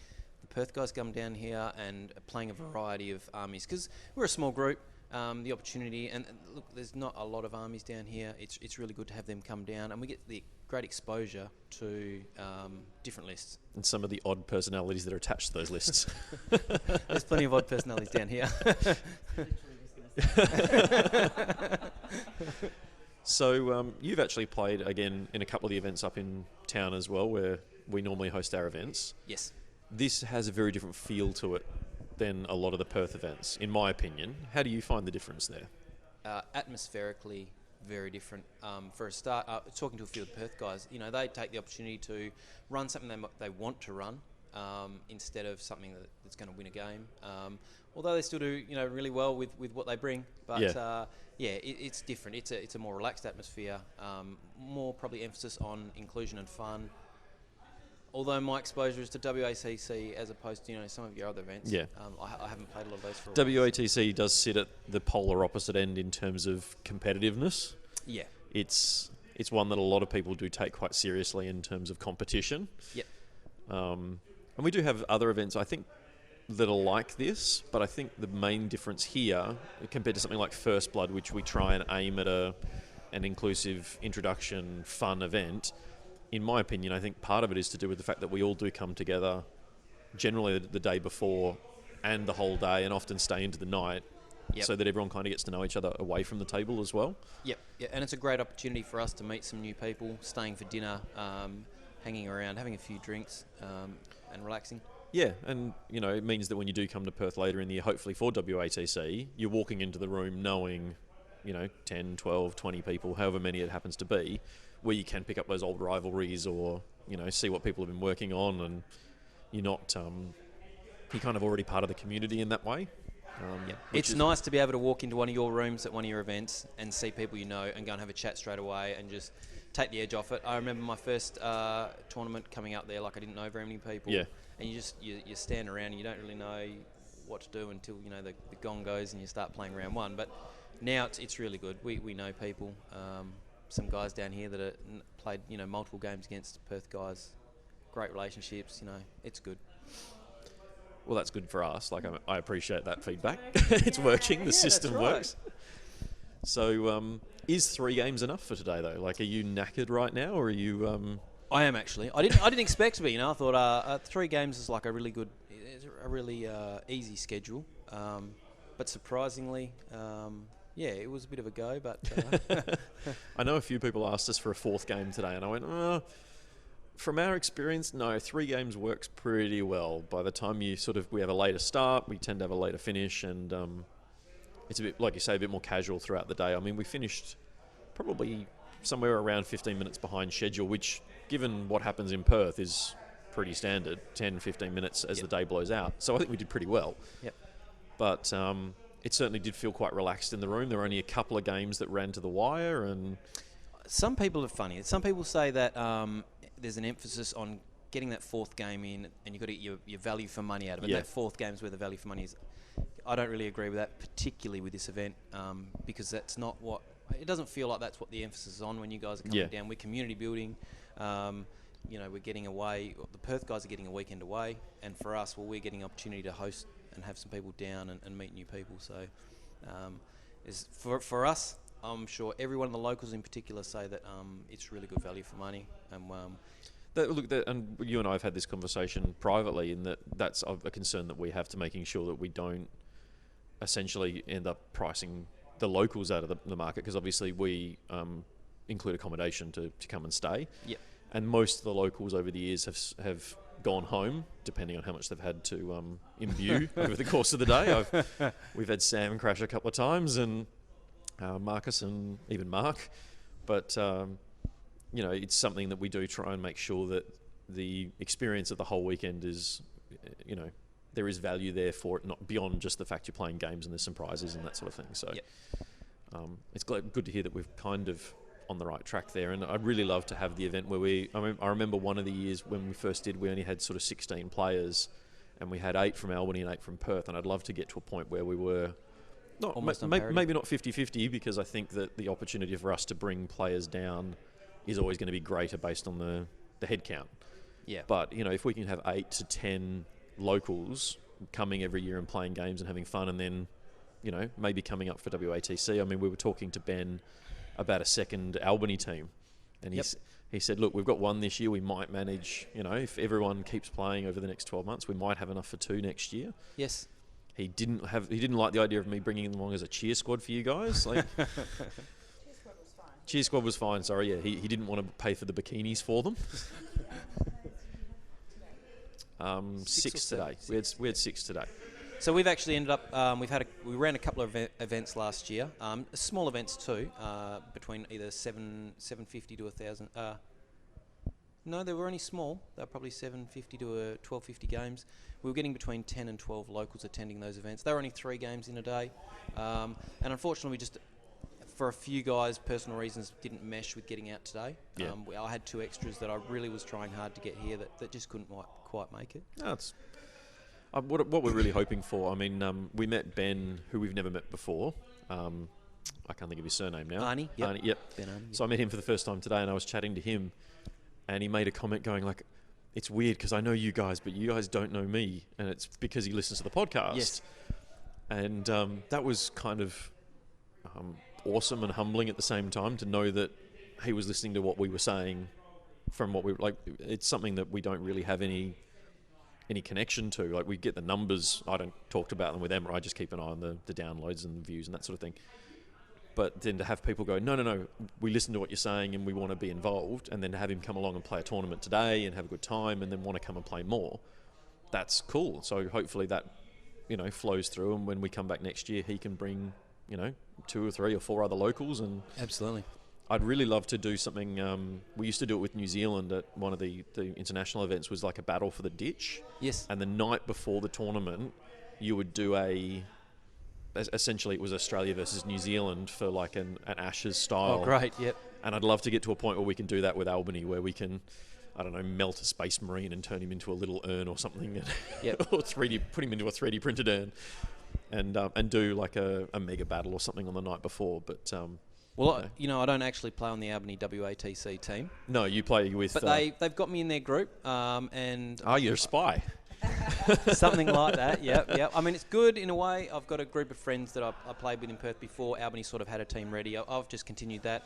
the Perth guys come down here and playing a variety of armies, because we're a small group. The opportunity, and look, there's not a lot of armies down here. It's really good to have them come down, and we get the great exposure to different lists. And some of the odd personalities that are attached to those lists. There's plenty of odd personalities down here. So you've actually played, again, in a couple of the events up in town as well, where we normally host our events. Yes. This has a very different feel to it than a lot of the Perth events, in my opinion. How do you find the difference there? Atmospherically, very different. For a start, talking to a few of the Perth guys, they take the opportunity to run something they want to run instead of something that's going to win a game. Although they still do, really well with what they bring. But it's different. It's a more relaxed atmosphere. More probably emphasis on inclusion and fun. Although my exposure is to WATC as opposed to some of your other events. Yeah. I haven't played a lot of those for a while. WATC does sit at the polar opposite end in terms of competitiveness. Yeah. It's one that a lot of people do take quite seriously in terms of competition. Yep. And we do have other events, I think, that are like this, but I think the main difference here, compared to something like First Blood, which we try and aim at an inclusive introduction, fun event, in my opinion, I think part of it is to do with the fact that we all do come together generally the day before and the whole day, and often stay into the night, so that everyone kind of gets to know each other away from the table as well. Yep. Yeah, and it's a great opportunity for us to meet some new people, staying for dinner, hanging around, having a few drinks, and relaxing. Yeah, and it means that when you do come to Perth later in the year, hopefully for WATC, you're walking into the room knowing, 10, 12, 20 people, however many it happens to be, where you can pick up those old rivalries or, see what people have been working on, and you're not, you're kind of already part of the community in that way. It's nice to be able to walk into one of your rooms at one of your events and see people and go and have a chat straight away and just take the edge off it. I remember my first tournament coming out there, I didn't know very many people. Yeah. And you stand around and you don't really know what to do until, the gong goes and you start playing round 1. But now it's really good. We know people. Some guys down here that are played, multiple games against Perth guys. Great relationships, it's good. Well, that's good for us. I appreciate that feedback. It's working. The system works. So, is 3 games enough for today, though? Are you knackered right now, or are you? I am actually. I didn't expect to be. I thought 3 games is a really good, a really easy schedule. But surprisingly, it was a bit of a go. But I know a few people asked us for a 4th game today, and I went, from our experience, no, 3 games works pretty well. By the time we have a later start, we tend to have a later finish, and it's a bit, like you say, a bit more casual throughout the day. I mean, we finished probably somewhere around 15 minutes behind schedule, which, given what happens in Perth, is pretty standard, 10, 15 minutes as the day blows out. So I think we did pretty well. Yep. But it certainly did feel quite relaxed in the room. There were only a couple of games that ran to the wire, and some people are funny. Some people say that there's an emphasis on getting that 4th game in, and you've got to get your value for money out of it. Yeah. And that 4th game is where the value for money is. I don't really agree with that, particularly with this event, because that's not what... It doesn't feel like that's what the emphasis is on when you guys are coming down. We're community building. We're getting away. The Perth guys are getting a weekend away, and for us, we're getting an opportunity to host and have some people down and meet new people. So, for us, I'm sure everyone of the locals in particular say that it's really good value for money. And you and I have had this conversation privately, in that's a concern that we have to making sure that we don't essentially end up pricing the locals out of the market, because obviously we include accommodation to come and stay. Yep. And most of the locals over the years have gone home, depending on how much they've had to imbue over the course of the day. We've had Sam crash a couple of times, and Marcus and even Mark. But, it's something that we do try and make sure that the experience of the whole weekend is, there is value there for it, not beyond just the fact you're playing games and there's some prizes and that sort of thing. So it's good to hear that we've kind of on the right track there. And I'd really love to have the event where I remember one of the years when we first did, we only had sort of 16 players, and we had 8 from Albany and 8 from Perth, and I'd love to get to a point where we were not Almost on maybe not 50-50, because I think that the opportunity for us to bring players down is always going to be greater based on the head count. Yeah. But, you know, if we can have 8 to 10 locals coming every year and playing games and having fun, and then, you know, maybe coming up for WATC. I mean, we were talking to Ben about a second Albany team, and he said, look, we've got 1 this year. We might manage, you know, if everyone keeps playing over the next 12 months, we might have enough for 2 next year. Yes. He didn't like the idea of me bringing them along as a cheer squad for you guys. Like, cheer squad was fine. Sorry, yeah, he didn't want to pay for the bikinis for them. 6 today. We had 6 today. So we've actually ended up. We ran a couple of events last year. Small events too, between either 750 to 1,000. No, they were only small. They were probably 750 to 1250 games. We were getting between 10 and 12 locals attending those events. They were only 3 games in a day, and unfortunately, we just, for a few guys, personal reasons, didn't mesh with getting out today. Yeah. I had 2 extras that I really was trying hard to get here that just couldn't quite make it. No, it's what we're really hoping for. I mean, we met Ben, who we've never met before. I can't think of his surname now. Arnie, yep. Arnie, yep. Ben Arnie, yep. So I met him for the first time today, and I was chatting to him, and he made a comment going like, it's weird because I know you guys, but you guys don't know me, and it's because he listens to the podcast. Yes. And that was kind of awesome and humbling at the same time, to know that he was listening to what we were saying from what we like. It's something that we don't really have any connection to. Like, we get the numbers. I don't talk about them with Emma. I just keep an eye on the downloads and the views and that sort of thing. But then to have people go, no, we listen to what you're saying and we want to be involved, and then to have him come along and play a tournament today and have a good time and then want to come and play more, that's cool. So hopefully that, you know, flows through, and when we come back next year, he can bring, you know, 2 or 3 or 4 other locals. And Absolutely. I'd really love to do something. We used to do it with New Zealand at one of the international events, was like a battle for the ditch. Yes. And the night before the tournament, you would do essentially it was Australia versus New Zealand for like an Ashes style. Oh, great, yep. And I'd love to get to a point where we can do that with Albany, where we can, I don't know, melt a space marine and turn him into a little urn or something. Yep. Or put him into a 3D printed urn, and do like a mega battle or something on the night before. But well, you know, I don't actually play on the Albany WATC team. No, you play with... But they've got me in their group, and... Oh, you're a spy. Something like that, yep. I mean, it's good in a way. I've got a group of friends that I played with in Perth before. Albany sort of had a team ready. I've just continued that.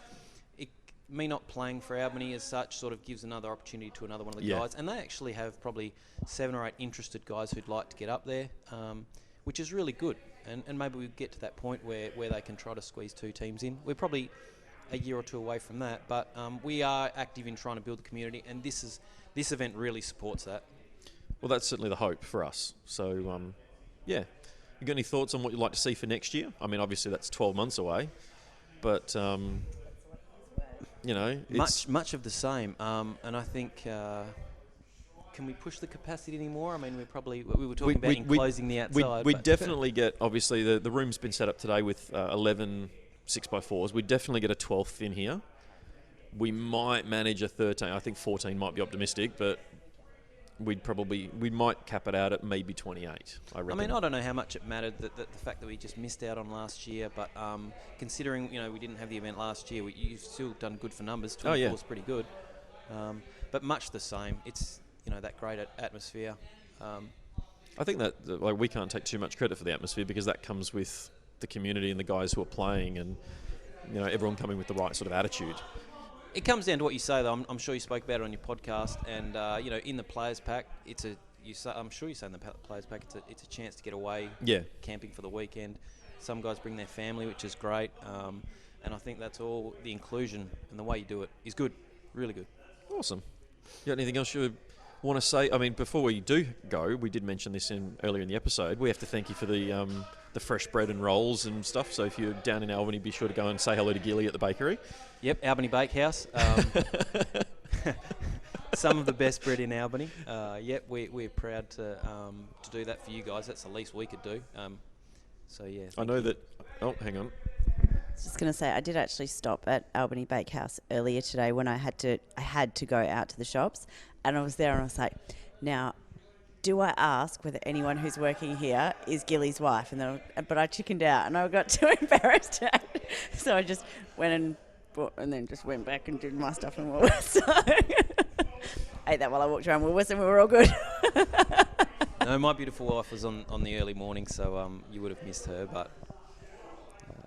Me not playing for Albany as such sort of gives another opportunity to another one of the guys. And they actually have probably 7 or 8 interested guys who'd like to get up there, which is really good. And maybe we get to that point where they can try to squeeze 2 teams in. We're probably a year or 2 away from that, but we are active in trying to build the community, and this event really supports that. Well, that's certainly the hope for us. So, yeah. You got any thoughts on what you'd like to see for next year? I mean, obviously that's 12 months away, but, you know... Much of the same, and I think... can we push the capacity anymore? I mean, we were talking about enclosing the outside. We definitely get, obviously, the room's been set up today with 11 6x4s. We definitely get a 12th in here. We might manage a 13. I think 14 might be optimistic, but we might cap it out at maybe 28, I reckon. I mean, I don't know how much it mattered, the fact that we just missed out on last year, but considering, you know, we didn't have the event last year, you've still done good for numbers. 24 is pretty good. But much the same. It's... you know, that great atmosphere. I think that like we can't take too much credit for the atmosphere, because that comes with the community and the guys who are playing, and, you know, everyone coming with the right sort of attitude. It comes down to what you say, though. I'm sure you spoke about it on your podcast, and you know, in the players pack, I'm sure you say in the players pack, it's a chance to get away, camping for the weekend. Some guys bring their family, which is great, and I think that's all. The inclusion and the way you do it is good, really good. Awesome. You got anything else you want to say? I mean, before we do go, we did mention this earlier in the episode. We have to thank you for the fresh bread and rolls and stuff. So if you're down in Albany, be sure to go and say hello to Gilly at the bakery. Yep, Albany Bakehouse. Some of the best bread in Albany. Yep, we're proud to do that for you guys. That's the least we could do. So yeah. I know that. Oh, hang on. I was just going to say, I did actually stop at Albany Bakehouse earlier today when I had to go out to the shops, and I was there and I was like, now, do I ask whether anyone who's working here is Gilly's wife? And then, but I chickened out and I got too embarrassed. So I just went and bought, and then just went back and did my stuff in Woolworths. So ate that while I walked around Woolworths and we were all good. No, my beautiful wife was on the early morning, so you would have missed her, but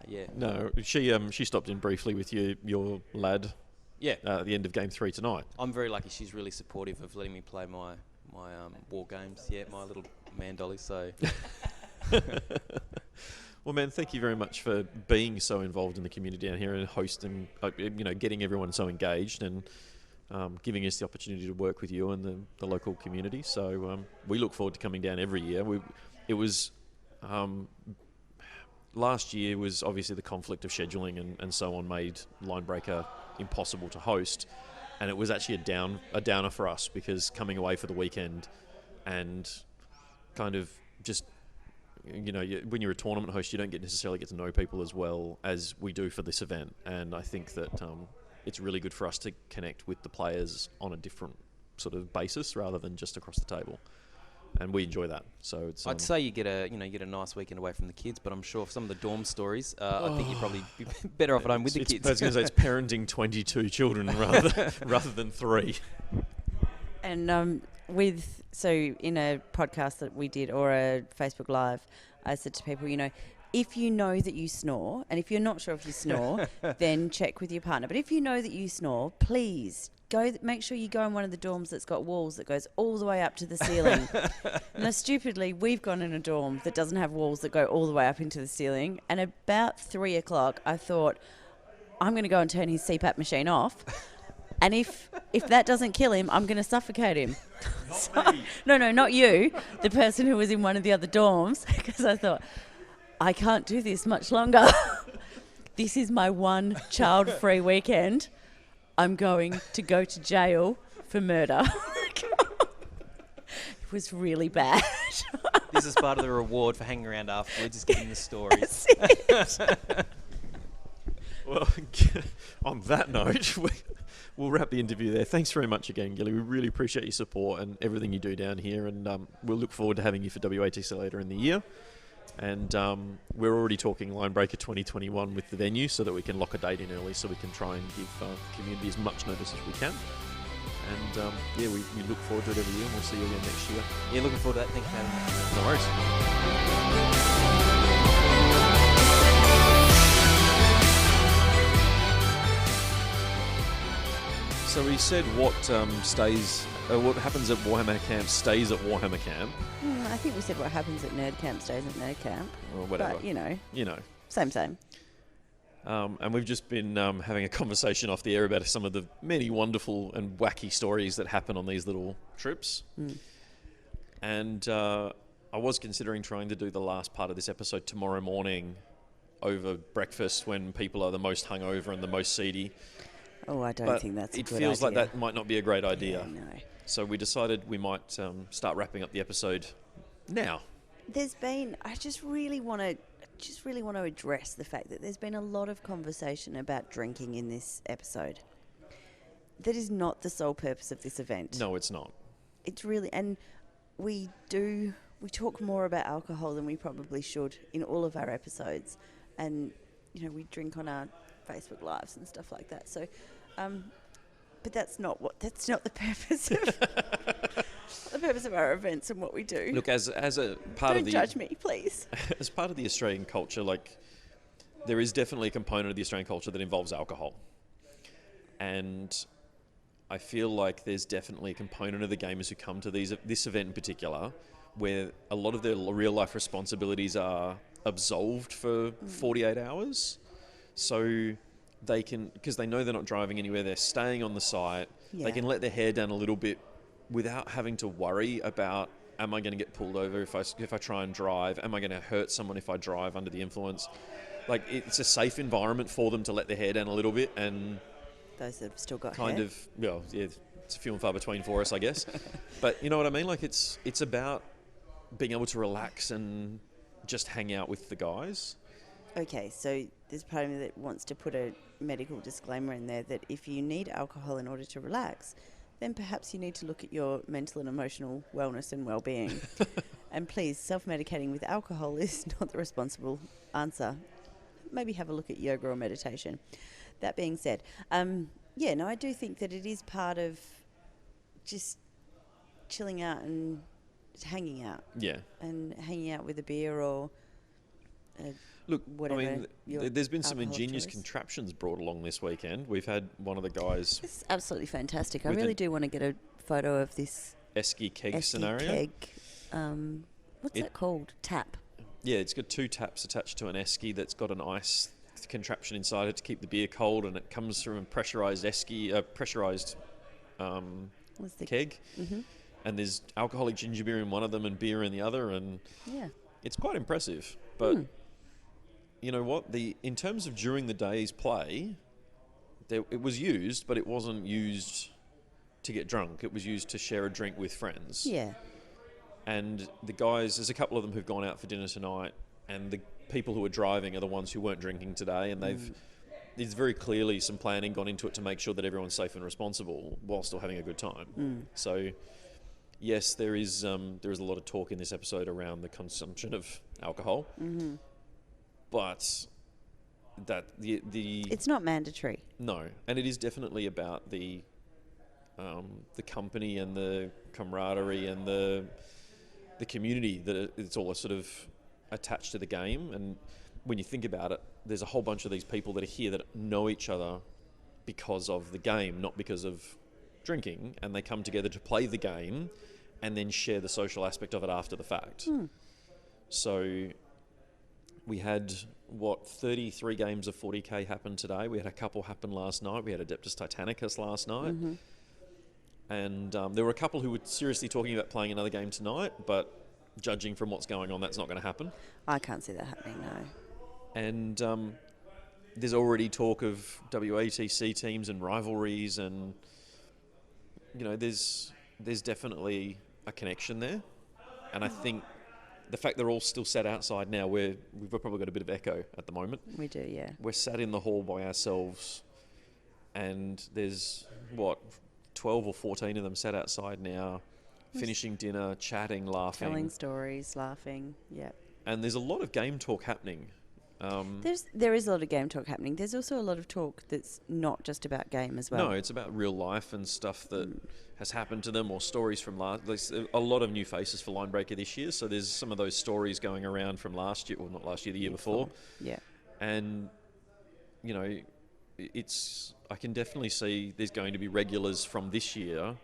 yeah. No, she stopped in briefly with your lad. Yeah. At the end of Game 3 tonight. I'm very lucky. She's really supportive of letting me play my war games. Yeah, my little man dolly. So. Well, man, thank you very much for being so involved in the community down here and hosting, getting everyone so engaged and giving us the opportunity to work with you and the local community. So we look forward to coming down every year. Last year was obviously the conflict of scheduling and so on made Linebreaker impossible to host, and it was actually a downer for us because coming away for the weekend and kind of just when you're a tournament host, you don't necessarily get to know people as well as we do for this event, and I think that it's really good for us to connect with the players on a different sort of basis rather than just across the table. And we enjoy that. So it's. I'd say you get a nice weekend away from the kids, but I'm sure for some of the dorm stories, I think you'd probably be better off at home with the kids. I was going to say it's parenting 22 children rather than 3. And in a podcast that we did or a Facebook Live, I said to people, if you know that you snore, and if you're not sure if you snore, then check with your partner. But if you know that you snore, please make sure you go in one of the dorms that's got walls that goes all the way up to the ceiling. Now, stupidly, we've gone in a dorm that doesn't have walls that go all the way up into the ceiling. And about 3 o'clock, I thought, I'm going to go and turn his CPAP machine off. And if that doesn't kill him, I'm going to suffocate him. No, not you, the person who was in one of the other dorms, because I thought, I can't do this much longer. This is my one child-free weekend. I'm going to go to jail for murder. It was really bad. This is part of the reward for hanging around afterwards, is getting the stories. That's it. Well, on that note, we'll wrap the interview there. Thanks very much again, Gilly. We really appreciate your support and everything you do down here, and we'll look forward to having you for WATC later in the year. And we're already talking Linebreaker 2021 with the venue so that we can lock a date in early so we can try and give the community as much notice as we can. And we look forward to it every year, and we'll see you again next year. Yeah, looking forward to that. Thank you for having me. No worries. So we said what happens at Warhammer Camp stays at Warhammer Camp. I think we said what happens at Nerd Camp stays at Nerd Camp. Or whatever. But, Same. And we've just been having a conversation off the air about some of the many wonderful and wacky stories that happen on these little trips. And I was considering trying to do the last part of this episode tomorrow morning over breakfast when people are the most hungover and the most seedy. Oh, I don't think that's a good idea. It feels like that might not be a great idea. Yeah, no. So we decided we might start wrapping up the episode now. I just really want to address the fact that there's been a lot of conversation about drinking in this episode. That is not the sole purpose of this event. No, it's not. It's really, and we talk more about alcohol than we probably should in all of our episodes, and we drink on our Facebook Lives and stuff like that. So, but that's not the purpose of our events and what we do. Look, as a part of the... Don't judge me, please. As part of the Australian culture, there is definitely a component of the Australian culture that involves alcohol. And I feel like there's definitely a component of the gamers who come to this event in particular where a lot of their real-life responsibilities are absolved for 48 hours. So they can, because they know they're not driving anywhere, they're staying on the site, they can let their hair down a little bit without having to worry about, am I going to get pulled over if I try and drive? Am I going to hurt someone if I drive under the influence? It's a safe environment for them to let their hair down a little bit, and those that have still got kind hair. of, it's a few and far between for us, I guess. But you know what I mean? It's about being able to relax and just hang out with the guys. Okay, so there's part of me that wants to put a medical disclaimer in there that if you need alcohol in order to relax, then perhaps you need to look at your mental and emotional wellness and well-being. And please, self-medicating with alcohol is not the responsible answer. Maybe have a look at yoga or meditation. That being said, I do think that it is part of just chilling out and hanging out. Yeah. And hanging out with a beer or Look, whatever. I mean, there's been some alcohol ingenious choice. contraptions brought along this weekend. We've had one of the guys, It's absolutely fantastic. I With really an- do want to get a photo of this esky keg esky scenario. keg. What's It- that called? Tap. Yeah, it's got 2 taps attached to an esky that's got an ice contraption inside it to keep the beer cold, and it comes from a pressurized What's the keg. And there's alcoholic ginger beer in one of them and beer in the other, and Yeah. it's quite impressive. But you know what? In terms of during the day's play, it was used, but it wasn't used to get drunk. It was used to share a drink with friends. Yeah. And the guys, there's a couple of them who've gone out for dinner tonight, and the people who are driving are the ones who weren't drinking today, and there's very clearly some planning gone into it to make sure that everyone's safe and responsible while still having a good time. So, yes, there is a lot of talk in this episode around the consumption of alcohol, but that the It's not mandatory. no, and it is definitely about the company and the camaraderie and the community that it's all sort of attached to the game. And when you think about it, there's a whole bunch of these people that are here that know each other because of the game, not because of drinking, and they come together to play the game and then share the social aspect of it after the fact. So we had 33 games of 40k happen today. We had a couple happen last night. We had Adeptus Titanicus last night. And there were a couple who were seriously talking about playing another game tonight, but judging from what's going on, that's not going to happen. I can't see that happening, no. And there's already talk of WATC teams and rivalries, and you know, there's definitely a connection there. And I think the fact they're all still sat outside now, we've probably got a bit of echo at the moment. We do, yeah. We're sat in the hall by ourselves, and there's 12 or 14 of them sat outside now, finishing dinner, chatting, laughing. Telling stories, laughing, yeah. And there's a lot of game talk happening. There is a lot of game talk happening. There's also a lot of talk that's not just about game as well. No, it's about real life and stuff that has happened to them, or stories from last. There's a lot of new faces for Linebreaker this year, so there's some of those stories going around from last year, well, not last year, the year before. Yeah. And, you know, I can definitely see there's going to be regulars from this year.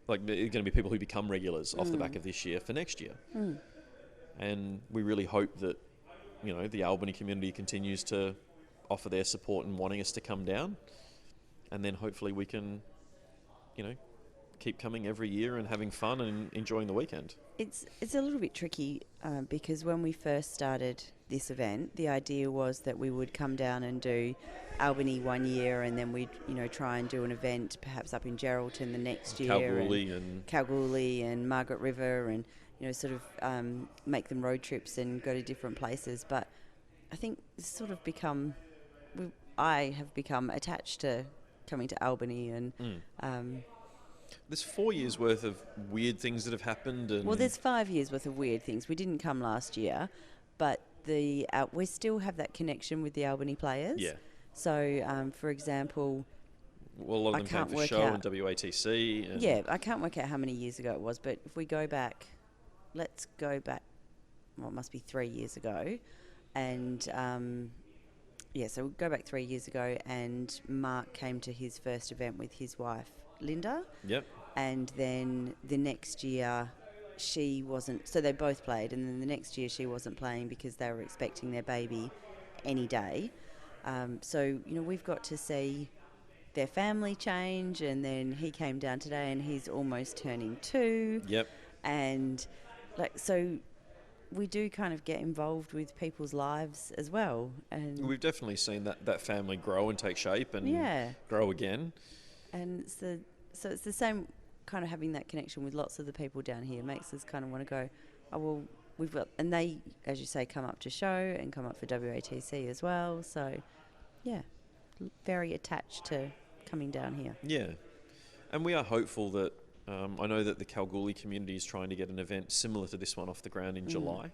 Like, there are going to be people who become regulars off the back of this year for next year. And we really hope that, you know, the Albany community continues to offer their support and wanting us to come down. And then hopefully we can, you know, keep coming every year and having fun and enjoying the weekend. It's a little bit tricky because when we first started this event, the idea was that we would come down and do Albany one year, and then we'd, you know, try and do an event perhaps up in Geraldton the next year, Kalgoorlie and Margaret River, and you know, sort of make them road trips and go to different places. But I think it's sort of become, I have become attached to coming to Albany, and there's 4 years worth of weird things that have happened. And well, there's 5 years worth of weird things. We didn't come last year, but we still have that connection with the Albany players. Yeah. So, for example, well, a lot of them came for show and WATC. And yeah, I can't work out how many years ago it was, but if we go back, let's go back, well, it must be 3 years ago. And, so we'll go back 3 years ago, and Mark came to his first event with his wife, Linda. Yep. And then the next year, she wasn't, so they both played, and then the next year she wasn't playing because they were expecting their baby any day. So, you know, we've got to see their family change, and then he came down today and he's almost turning 2. Yep. And, like, so we do kind of get involved with people's lives as well. And we've definitely seen that family grow and take shape and grow again. And so it's the same kind of having that connection with lots of the people down here makes us kind of want to go, oh, well, we've got, and they, as you say, come up to show and come up for WATC as well. So, yeah, very attached to coming down here. Yeah. And we are hopeful that, I know that the Kalgoorlie community is trying to get an event similar to this one off the ground in July.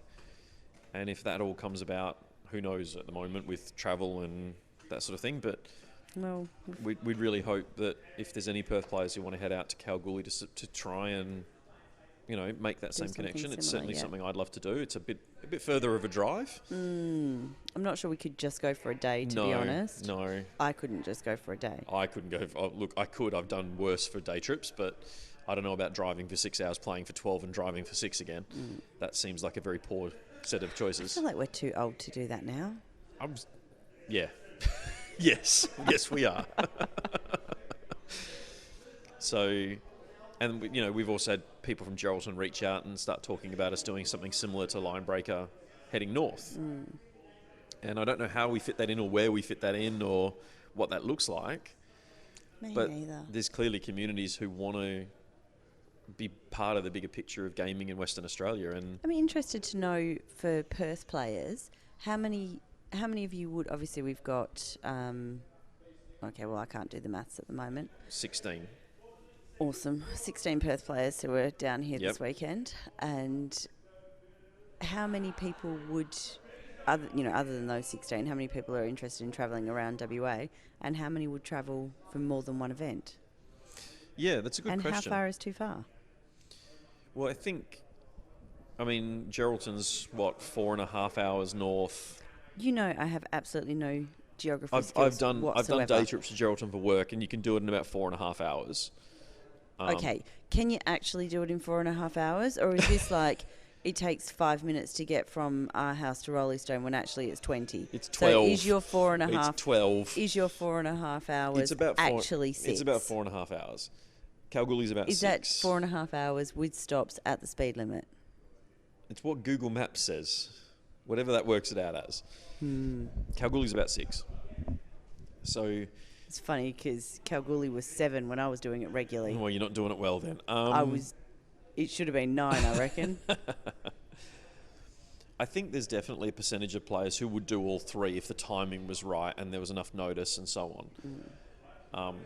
And if that all comes about, who knows at the moment with travel and that sort of thing. But Well, we'd really hope that if there's any Perth players who want to head out to Kalgoorlie to try and, make that same something connection, it's similar, certainly yeah. something I'd love to do. It's a bit further of a drive. I'm not sure we could just go for a day, to be honest. No. I couldn't just go for a day. I couldn't go. Look, I could. I've done worse for day trips, but I don't know about driving for 6 hours, playing for 12, and driving for 6 again. That seems like a very poor set of I choices. feel like we're too old to do that now. Yeah. Yes, we are. So, and we've also had people from Geraldton reach out and start talking about us doing something similar to Linebreaker heading north. And I don't know how we fit that in or where we fit that in or what that looks like. Me But neither. there's clearly communities who want to be part of the bigger picture of gaming in Western Australia. And I'm interested to know for Perth players, how many of you would, obviously we've got, okay, well I can't do the maths at the moment. 16. Awesome. 16 Perth players who are down here Yep. this weekend. And how many people would, other than those 16, how many people are interested in travelling around WA, and how many would travel for more than one event? Yeah, that's a good and question. how far is too far? Well, Geraldton's 4.5 hours north. I have absolutely no geography I've skills done whatsoever. day trips to Geraldton for work, and you can do it in about 4.5 hours. Okay, can you actually do it in 4.5 hours, or is this like it takes 5 minutes to get from our house to Rollystone when actually it's 20? It's 12. So is your 4.5? It's 12. Is your 4.5 hours It's about actually 6? It's about 4.5 hours. Kalgoorlie's about Is 6. that 4.5 hours with stops at the speed limit? It's what Google Maps says, whatever that works it out as. Kalgoorlie's about 6. So, It's funny because Kalgoorlie was 7 when I was doing it regularly. well, you're not doing it well then. It should have been 9, I reckon. I think there's definitely a percentage of players who would do all 3 if the timing was right and there was enough notice and so on.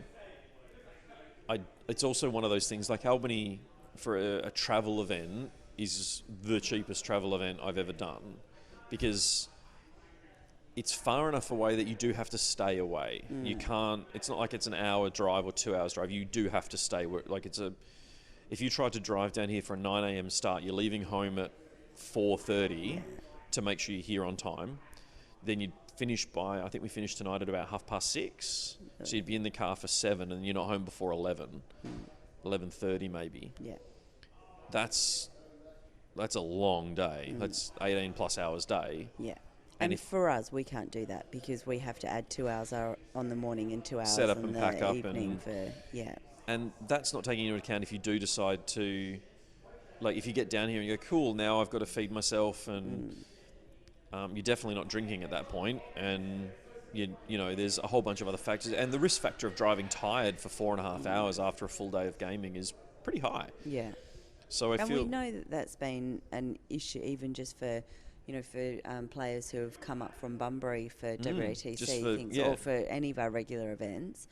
It's also one of those things, like Albany, for a travel event, is the cheapest travel event I've ever done, because it's far enough away that you do have to stay away. You can't. It's not like it's an hour drive or 2 hours drive. You do have to stay. If you tried to drive down here for a 9 a.m. start, you're leaving home at 4:30 to make sure you're here on time. Then you'd finish by, I think we finished tonight at about 6:30. So you'd be in the car for 7 and you're not home before 11, 11:30 maybe. Yeah. That's a long day. That's 18 plus hours day. Yeah. And And if- for us, we can't do that because we have to add 2 hours on the morning and 2 hours Set up on and the pack up evening and- for, And that's not taking into account if you do decide to, like, if you get down here and you go, cool, now I've got to feed myself, and you're definitely not drinking at that point, and there's a whole bunch of other factors, and the risk factor of driving tired for 4.5 hours after a full day of gaming is pretty high. Yeah. So I And feel we know that that's been an issue even just for, players who have come up from Bunbury for WATC just for- things, yeah. or for any of our regular events,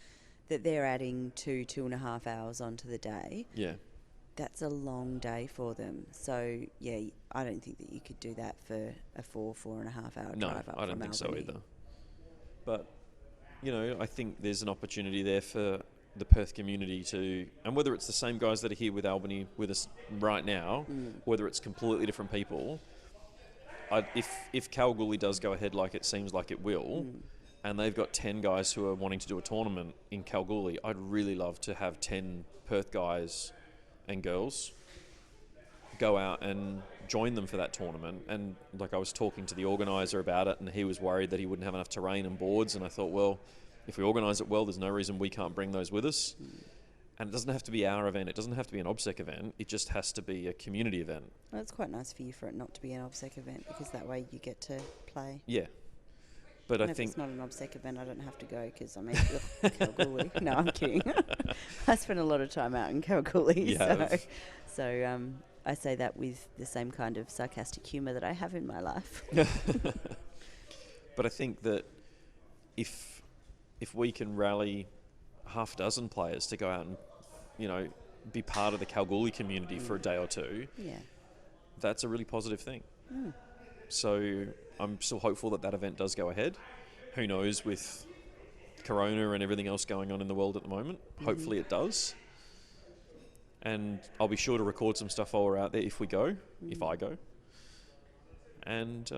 that they're adding 2.5 hours onto the day. yeah. That's a long day for them. So, yeah, I don't think that you could do that for a 4.5 hour No, drive up I don't from think so Albany. either. But, I think there's an opportunity there for the Perth community to, and whether it's the same guys that are here with Albany with us right now, whether it's completely different people, if Kalgoorlie does go ahead like it seems like it will, and they've got 10 guys who are wanting to do a tournament in Kalgoorlie, I'd really love to have 10 Perth guys and girls go out and join them for that tournament. And like, I was talking to the organiser about it, and he was worried that he wouldn't have enough terrain and boards, and I thought, well, if we organise it well, there's no reason we can't bring those with us. And it doesn't have to be our event, it doesn't have to be an OBSEC event, it just has to be a community event. Well, it's quite nice for you for it not to be an OBSEC event, because that way you get to play. Yeah. But And I if think it's not an OBSEC event, I don't have to go because Kalgoorlie. No, I'm kidding. I spent a lot of time out in Kalgoorlie. You have. So I say that with the same kind of sarcastic humour that I have in my life. But I think that if we can rally half a dozen players to go out and be part of the Kalgoorlie community for a day or two, that's a really positive thing. So I'm still hopeful that event does go ahead. Who knows with Corona and everything else going on in the world at the moment. Hopefully it does. And I'll be sure to record some stuff while we're out there if we go, if I go. And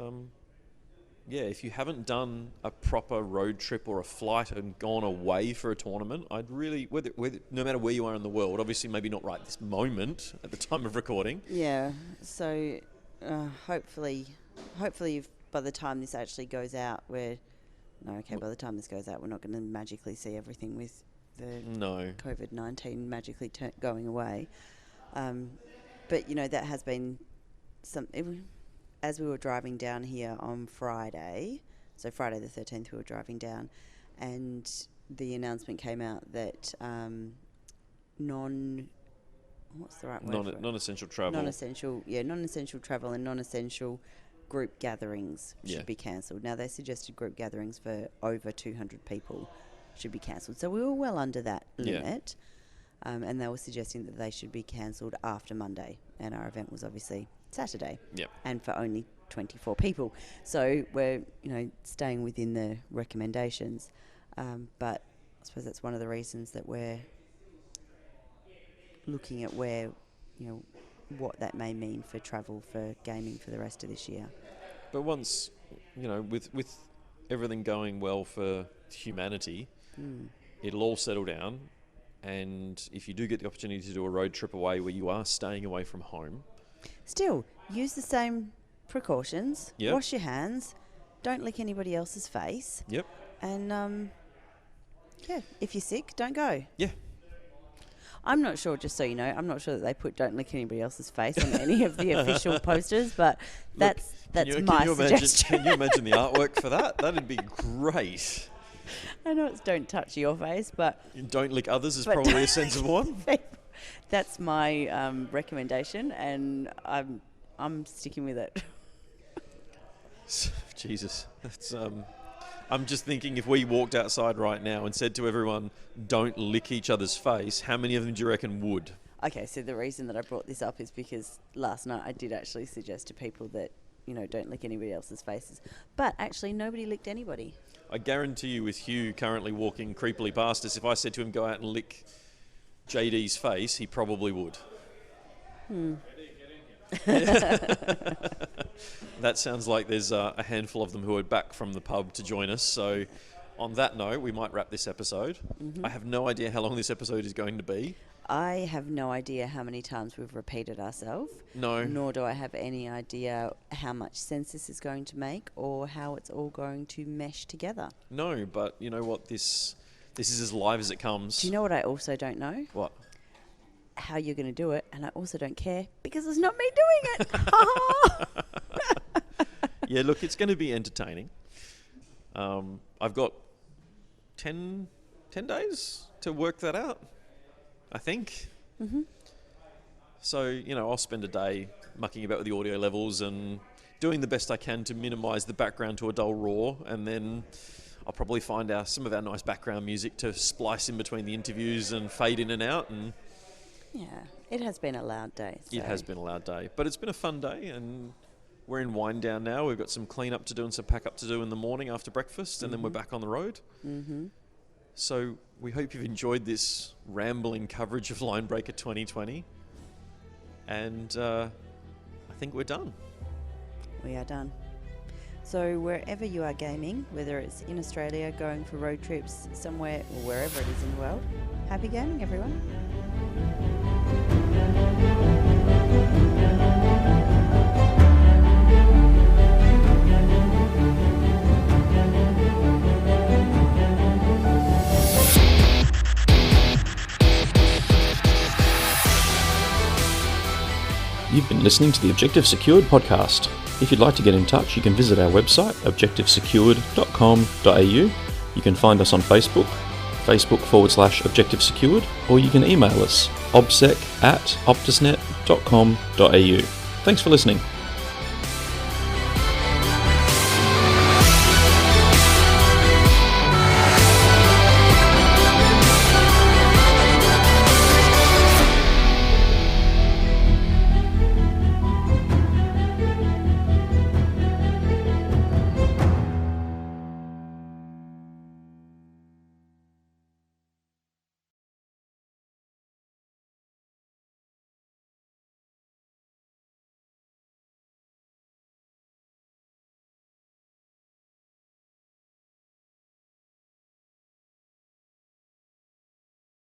if you haven't done a proper road trip or a flight and gone away for a tournament, I'd really, whether no matter where you are in the world, obviously maybe not right this moment at the time of recording. Yeah, so hopefully by the time this actually goes out, by the time this goes out, we're not going to magically see everything with the COVID-19 magically going away. But, that has been something. As we were driving down here on Friday, so Friday the 13th, we were driving down, and the announcement came out that non-essential travel. Non-essential travel and non-essential group gatherings should be cancelled. Now, they suggested group gatherings for over 200 people should be cancelled. So we were well under that limit, and they were suggesting that they should be cancelled after Monday, and our event was obviously Saturday, and for only 24 people. So we're, staying within the recommendations. But I suppose that's one of the reasons that we're looking at where, what that may mean for travel for gaming for the rest of this year. But once, with everything going well for humanity, it'll all settle down. And if you do get the opportunity to do a road trip away where you are staying away from home, still, use the same precautions. Wash your hands. Don't lick anybody else's face. And, if you're sick, don't go. I'm not sure, just so you know, I'm not sure that they put don't lick anybody else's face on any of the official posters, but that's my suggestion. Can you imagine the artwork for that? That'd be great. I know it's don't touch your face, but... Don't lick others is probably a sensible one. That's my recommendation, and I'm sticking with it. Jesus, that's I'm just thinking if we walked outside right now and said to everyone, "Don't lick each other's face," how many of them do you reckon would? Okay, so the reason that I brought this up is because last night I did actually suggest to people that don't lick anybody else's faces, but actually nobody licked anybody. I guarantee you, with Hugh currently walking creepily past us, if I said to him, "Go out and lick JD's face," he probably would. That sounds like there's a handful of them who are back from the pub to join us. So on that note, we might wrap this episode. I have no idea how long this episode is going to be. I have no idea how many times we've repeated ourselves. No. Nor do I have any idea how much sense this is going to make or how it's all going to mesh together. No, but you know what? This is as live as it comes. Do you know what I also don't know? What? How you're going to do it, and I also don't care because it's not me doing it. Yeah, look, it's going to be entertaining. I've got 10 days to work that out, I think. So, I'll spend a day mucking about with the audio levels and doing the best I can to minimise the background to a dull roar, and then I'll probably find some of our nice background music to splice in between the interviews and fade in and out. And yeah, it has been a loud day. So. It has been a loud day, but it's been a fun day, and we're in wind down now. We've got some clean up to do and some pack up to do in the morning after breakfast, and then we're back on the road. So we hope you've enjoyed this rambling coverage of Linebreaker 2020, and I think we're done. We are done. So wherever you are gaming, whether it's in Australia, going for road trips somewhere, or wherever it is in the world, happy gaming, everyone. You've been listening to the Objective Secured podcast. If you'd like to get in touch, you can visit our website, objectivesecured.com.au. You can find us on Facebook, Facebook.com/Objective Secured, or you can email us, obsec@optusnet.com.au. Thanks for listening.